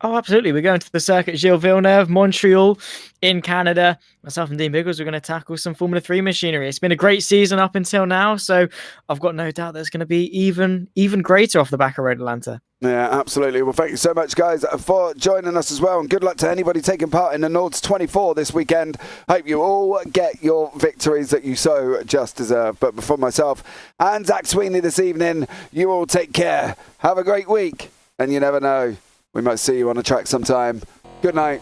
Oh, absolutely. We're going to the circuit Gilles Villeneuve, Montreal in Canada. Myself and Dean Biggles, we're going to tackle some Formula 3 machinery. It's been a great season up until now, so I've got no doubt that it's going to be even greater off the back of Road Atlanta. Yeah, absolutely. Well, thank you so much, guys, for joining us as well. And good luck to anybody taking part in the Nords 24 this weekend. Hope you all get your victories that you so just deserve. But before myself and Zach Sweeney this evening, you all take care. Have a great week. And you never know, we might see you on the track sometime. Good night.